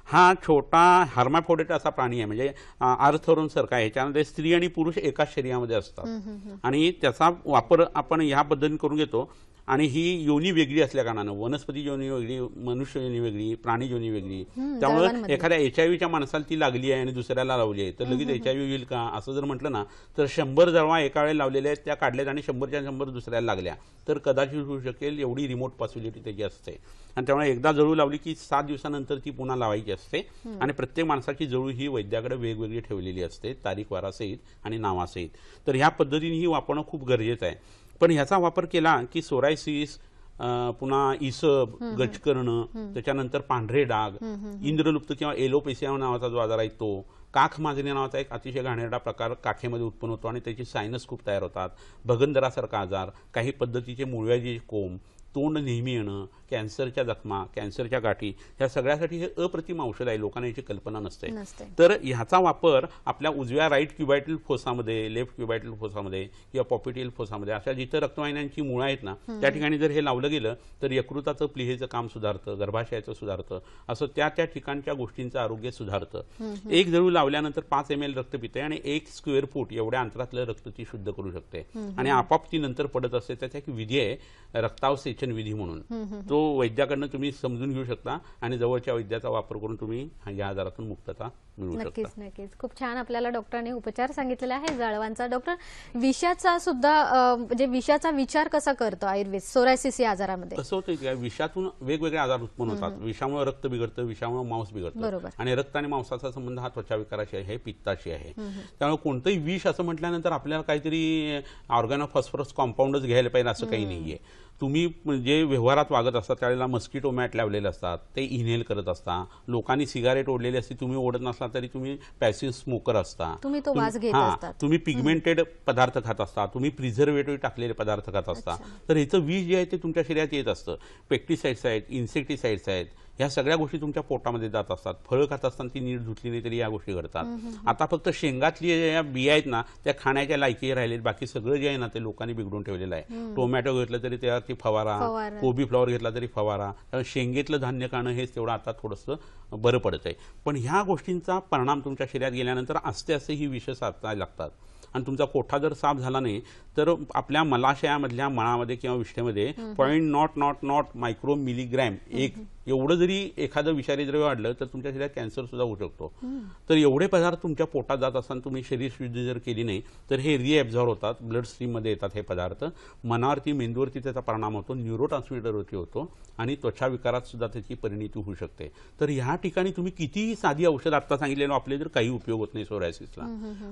S2: हा छोटा हर्माफोडेट असा प्राणी आहे, म्हणजे आर्थरोन सारखा आहे. ह्याच्यामध्ये स्त्री आणि पुरुष एकाच शरीरामध्ये असतात आणि त्याचा वापर आपण ह्या पद्धतीने करून घेतो. आणि ही योनी वेगळी असल्या कारणानं वनस्पती योनी वेगळी, मनुष्य योनी वेगळी, प्राणी योनी वेगळी. त्यामुळे एखाद्या HIV माणसाला ती लागली आहे आणि दुसऱ्याला लावली आहे तर लगेच HIV होईल का असं जर म्हटलं ना, तर 100 जळवा एका वेळेला लावलेल्या आहेत त्या काढल्यात आणि 100च्या 100 दुसऱ्याला लागल्या तर कदाचित होऊ शकेल, एवढी रिमोट पॉसिबिलिटी त्याची असते. आणि त्यामुळे एकदा जळू लावली की 7 दिवसानंतर ती पुन्हा लावायची असते. आणि प्रत्येक माणसाची जळू ही वैद्याकडे वेगवेगळी ठेवलेली असते, तारीख वारासहित आणि नावासहित. तर ह्या पद्धतीने ही वापरणं खूप गरजेचं आहे. पण ह्याचा वापर केला की सोरायसिस, पुन्हा इसब, गचकरणं, त्याच्यानंतर पांढरे डाग, इंद्रलुप्त किंवा एलोपेसिया नावाचा जो आजार आहे तो, काख माजणे नावाचा एक अतिशय घाणेरडा प्रकार काखेमध्ये उत्पन्न होतो आणि त्याची सायनस खूप तयार होतात, भगंदरासारखा आजार, काही पद्धतीचे मुळव्याचे कोंब, तोंड नेहमी येणं, कॅन्सरच्या जखमा, कॅन्सरच्या गाठी, ह्या सगळ्यासाठी हे अप्रतिम औषध आहे. लोकांना याची कल्पना नसते. तर ह्याचा वापर आपल्या उजव्या राईट क्युबायटल फोसामध्ये, लेफ्ट क्युबायटल फोसामध्ये किंवा पॉपिटियल फोसामध्ये अशा जिथं रक्तवाहिन्यांची मुळं आहेत ना त्या ठिकाणी जर हे लावलं गेलं तर यकृताचं प्लीहेचं काम सुधारतं, गर्भाशयाचं सुधारतं, असं त्या ठिकाणच्या गोष्टींचं आरोग्य सुधारतं. एक जळू लावल्यानंतर 5 ml रक्त पिते आणि 1 स्क्वेअर फूट एवढ्या अंतरातलं रक्त ती शुद्ध करू शकते आणि आपाप ती नंतर पडत असते. त्याचा एक विधी आहे रक्तावसेचन विधी म्हणून, तो वैद्याकडनं तुम्ही समजून घेऊ शकता आणि जवळच्या वैद्याचा वापर करून तुम्ही या आजारातून मुक्तता मिळवू शकता.
S1: नक्कीच नक्कीच, खूप छान आपल्याला डॉक्टरांनी उपचार सांगितलेला आहे जळवांचा. डॉक्टर, विषाचा सुद्धा म्हणजे विषाचा विचार कसा करतो आयुर्वेद सोरायसिस या आजारामध्ये?
S2: कसं होतं की विषातून वेगवेगळे आजार उत्पन्न होतात. विषामुळे रक्त बिघडतं, विषामुळे मांस बिघडतं आणि रक्त आणि मांसाचा संबंध हा त्वचा विकाराशी आहे, पित्ताशी आहे. त्यामुळे कोणतंही विष असं म्हटल्यानंतर आपल्याला काहीतरी ऑर्गॅनोफॉस्फरस कॉम्पाऊंडच घ्यायला पाहिजे असं काही नाहीये. तुम्ही जे व्यवहारात वागत असतात त्यावेळेला मस्किटो मॅट लावलेले असतात, ते इनहेल करत असता. लोकांनी सिगारेट ओढलेली असते, तुम्ही ओढत नसला तरी तुम्ही पॅसिव्ह स्मोकर असता. तुम्ही पिगमेंटेड पदार्थ खात असता, तुम्ही प्रिझर्वेटिव्ह टाकलेले पदार्थ खात असता. तर ह्याचं विष जे आहे ते तुमच्या शरीरात येत असतं. पेस्टिसाइड्स आहेत, इन्सेक्टिसाइड्स आहेत, ह्या सगळ्या गोष्टी तुमच्या पोटामध्ये जात असतात. फळं खात असताना ती नीट धुतली नाही तरी या गोष्टी घडतात. आता फक्त शेंगातली ज्या बिया आहेत ना त्या खाण्याच्या लायकी राहिलेत, बाकी सगळं जे आहे ना ते लोकांनी बिघडून ठेवलेलं आहे. टोमॅटो घेतलं तरी त्यावरती फवारा, कोबी फ्लॉवर घेतला तरी फवारा, शेंगेतलं धान्य खाणं हेच तेवढं आता थोडंसं बरं पडत आहे. पण ह्या गोष्टींचा परिणाम तुमच्या शरीरात गेल्यानंतर आस्ते आस्ते ही विष साचायला लागतात आणि तुमचा कोठा जर साफ झाला नाही तर आपल्या मलाशयामधल्या मळामध्ये किंवा विष्ठेमध्ये 0.000 मायक्रो मिलीग्रॅम एवढं जरी एखादं विषारी द्रव्य वाढलं तर तुमच्या शरीरात कॅन्सर सुद्धा होऊ शकतो. तर एवढे पदार्थ तुमच्या पोटात जात असताना तुम्ही शरीर शुद्धी जर केली नाही तर हे रिएब्झॉर्ब होतात, ब्लड स्ट्रीममध्ये येतात हे पदार्थ. मनावरती, मेंदूवरती त्याचा परिणाम होतो, न्यूरोट्रान्समीटरवरती होतो आणि त्वचा विकारात सुद्धा त्याची परिणती होऊ शकते. तर ह्या ठिकाणी तुम्ही कितीही साधी औषध आता सांगितलेलं आपले तर काही उपयोग होत नाही सोरायसिसला.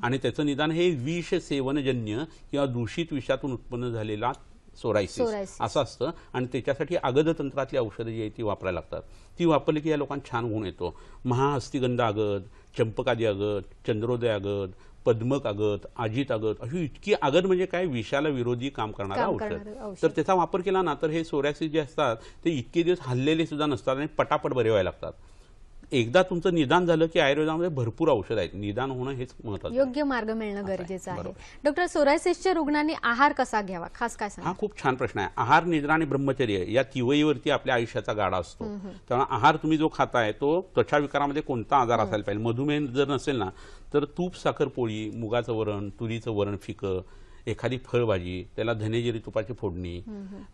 S2: आणि त्याचं निदान हे विष सेवनजन्य किंवा दूषित विषातून उत्पन्न झालेला सोरायसिस असं असतं आणि त्याच्यासाठी अगद तंत्रातली औषधं जी आहेत ती वापरायला लागतात. ती वापरली की या लोकांना छान गुण येतो. महाहस्तिगंध आगद, चंपकादी आगद, चंद्रोदय आगद, पद्मक आगद, अजित आगद अशी इतकी आगद म्हणजे काय विषाला विरोधी काम करणारं औषध. तर त्याचा वापर केला ना तर हे सोरायसिस जे असतात ते इतके दिवस हल्लेले सुद्धा नसतात आणि पटापट बरे व्हायला लागतात. एकदा तुमचं निदान झालं की आयुर्वेदामध्ये भरपूर औषध आहेत. निदान होणं हेच महत्त्वाचं,
S1: योग्य मार्ग मिळणं गरजेचं आहे. डॉक्टर, सोरायसिसच्या रुग्णांनी आहार कसा घ्यावा, खास काय सांगा?
S2: हा खूप छान प्रश्न आहे. आहार, निद्रा आणि ब्रह्मचर्य या तिवईवरती आपल्या आयुष्याचा गाडा असतो. त्यामुळे आहार तुम्ही जो खाताय तो त्वचा विकारामध्ये कोणता आजार असायला पाहिजे. मधुमेह जर नसेल ना तर तूप साखर पोळी, मुगाचं वरण, तुरीचं वरण फिकं, एखादी फळभाजी, त्याला धनेजिरी तुपाची फोडणी,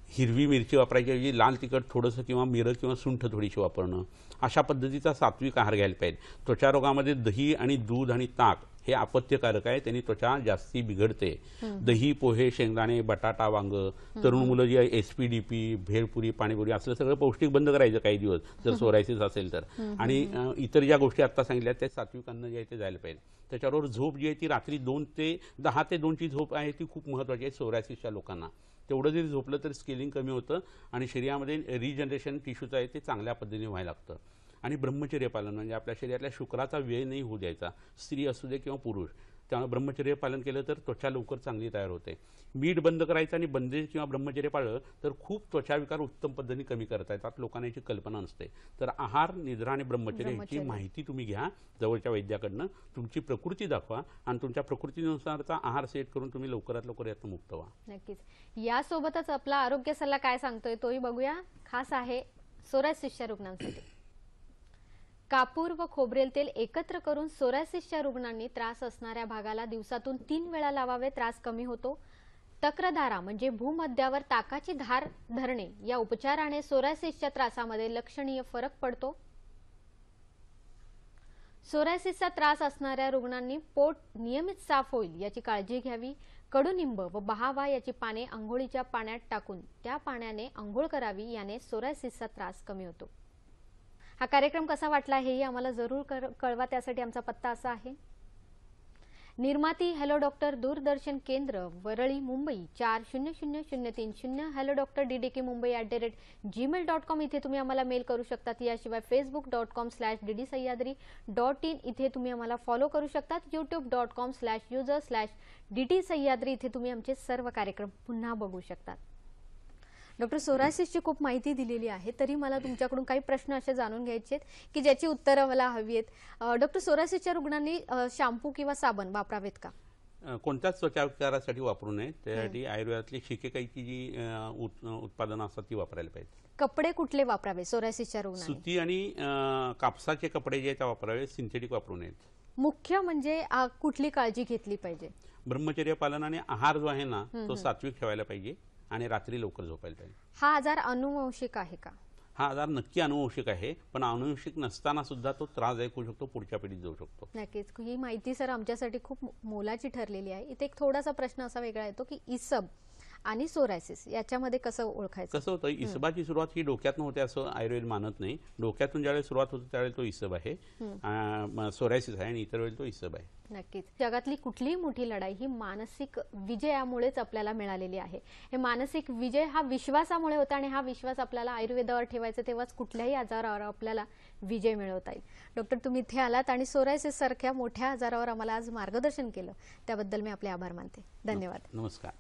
S2: हिरवी मिरची वापरायची ऐवजी लाल तिखट थोडंसं किंवा मिरं किंवा सुंठ थोडीशी वापरणं, अशा पद्धतीचा सात्विक आहार घ्यायला पाहिजे. त्वचारोगामध्ये दही आणि दूध आणि ताक हे अपत्यकारक आहे, त्यांनी त्वचा जास्ती बिघडते. दही, पोहे, शेंगदाणे, बटाटा, वांग, तरुण मुलं जी एसपीडीपी, भेळपुरी, पाणीपुरी असलं सगळं पौष्टिक बंद करायचं काही दिवस जर सोरायसिस असेल तर. आणि इतर ज्या गोष्टी आता सांगितल्या त्या सात्विक अन्न जे आहे ते जायला पाहिजे. त्याच्याबरोबर झोप जी आहे ती रात्री 10 ते 2 ची झोप आहे ती खूप महत्त्वाची आहे सोरायसिसच्या लोकांना. तेवढं जरी झोपलं तर स्केलिंग कमी होतं आणि शरीरामध्ये रिजनरेशन टिश्यूचं आहे ते चांगल्या पद्धतीने व्हायला लागतं. आणि ब्रह्मचर्य पालन म्हणजे आपल्या शरीरातल्या शुक्राचा व्यय नाही होऊ द्यायचा, स्त्री असू दे किंवा पुरुष. त्यामुळे ब्रह्मचर्य पालन केलं तर त्वचा लवकर चांगली तयार होते. मीठ बंद करायचं आणि बंदेज किंवा ब्रह्मचर्य पाळलं तर खूप त्वचा विकार उत्तम पद्धतीने कमी करता येतात. लोकांना याची कल्पना नसते. तर आहार, निद्रा आणि ब्रह्मचर्य याची माहिती तुम्ही घ्या जवळच्या वैद्याकडनं, तुमची प्रकृती दाखवा आणि तुमच्या प्रकृतीनुसारचा आहार सेट करून तुम्ही लवकरात लवकर यातून मुक्त व्हा.
S1: नक्कीच. यासोबतच आपला आरोग्य सल्ला काय सांगतोय तोही बघूया. खास आहे सोरायसिसच्या रुग्णांसाठी. कापूर व खोबरेल तेल एकत्र करून सोरायसिसच्या रुग्णांनी त्रास असणाऱ्या भागाला दिवसातून 3 वेळा लावावे, त्रास कमी होतो. तक्रधारा म्हणजे भूमध्यावर ताकाची धार धरणे या उपचाराने सोरायसिसच्या त्रासामध्ये लक्षणीय फरक पडतो. सोरायसिसचा त्रास असणाऱ्या रुग्णांनी पोट नियमित साफ होईल याची काळजी घ्यावी. कडुनिंब व बहावा याची पाने अंघोळीच्या पाण्यात टाकून त्या पाण्याने अंघोळ करावी, याने सोरायसिसचा त्रास कमी होतो. हा कार्यक्रम कसा वाटला हेही आम्हाला जरूर कळवा. त्यासाठी आमचा पत्ता असा आहे: निर्माती हॅलो डॉक्टर, दूरदर्शन केंद्र, Worli, Mumbai 400030. Hello doctor DDK Mumbai @gmail.com इथे तुम्ही आम्हाला मेल करू शकतात. याशिवाय facebook.com/ddsahyadri.in इथे तुम्ही आम्हाला फॉलो करू शकतात. youtube.com/user/ddsahyadri इथे तुम्ही आमचे सर्व कार्यक्रम पुन्हा बघू शकतात. डॉक्टर, सोरायसिसची खूप माहिती दिलेली आहे, तरी मला तुमच्याकडून काही प्रश्न असे जाणून घ्यायचे आहेत की ज्याची उत्तरं मला हवी आहेत. डॉक्टर, सोरायसिसच्या रुग्णांनी शॅम्पू किंवा साबण वापरावेत का?
S2: कोणत्याच त्वचा उपचारासाठी वापरू नये. त्यासाठी आयुर्वेदातली शिकेकाईची जी उत्पादनं असतात ती वापरायला पाहिजे.
S1: कपडे कुठले वापरावे सोरायसिसच्या रुग्णांनी?
S2: सुती आणि कापसाचे कपडे जे आहेत ते वापरावे, सिंथेटिक वापरू नयेत.
S1: मुख्य म्हणजे कुठली काळजी घेतली पाहिजे?
S2: ब्रह्मचर्य पालन आणि आहार जो आहे ना तो सात्विक ठेवायला पाहिजे आणि रात्री लवकर झोपायला पाहिजे.
S1: हा आजार अनुवंशिक आहे का?
S2: हा आजार नक्की अनुवंशिक आहे, पण अनुवंशिक नसताना सुद्धा तो त्रासदायक होऊ शकतो, पुढच्या पिढीत जाऊ शकतो.
S1: नक्कीच. ही माहिती सर आमच्यासाठी खूप मोलाची ठरलेली आहे. इथे एक थोडासा प्रश्न असा वेगळा येतो की इसब आणि सोरायसिस याच्यामध्ये कसं ओळखायचं?
S2: कसं होतं, इसबाची सुरुवात ही डोक्यातून होते असं आयुर्वेद मानत नाही. डोक्यातून ज्यावेळेस सुरुवात होते त्यावेळेस तो इसब आहे, सोरायसिस आहे, आणि इतर वेळेस तो इसब आहे.
S1: नक्कीच. जगातली कुठलीही मोठी लढाई ही मानसिक विजयामुळेच आपल्याला मिळालेली आहे. हे मानसिक विजय हा विश्वासामुळे होता आणि हा विश्वास आपल्याला आयुर्वेदावर ठेवायचा, तेव्हाच कुठल्याही आजारावर आपल्याला विजय मिळवता येईल. डॉक्टर, तुम्ही इथे आलात आणि सोरायसिस सारख्या मोठ्या आजारावर आम्हाला आज मार्गदर्शन केलं, त्याबद्दल मी आपले आभार मानते. धन्यवाद.
S2: नमस्कार.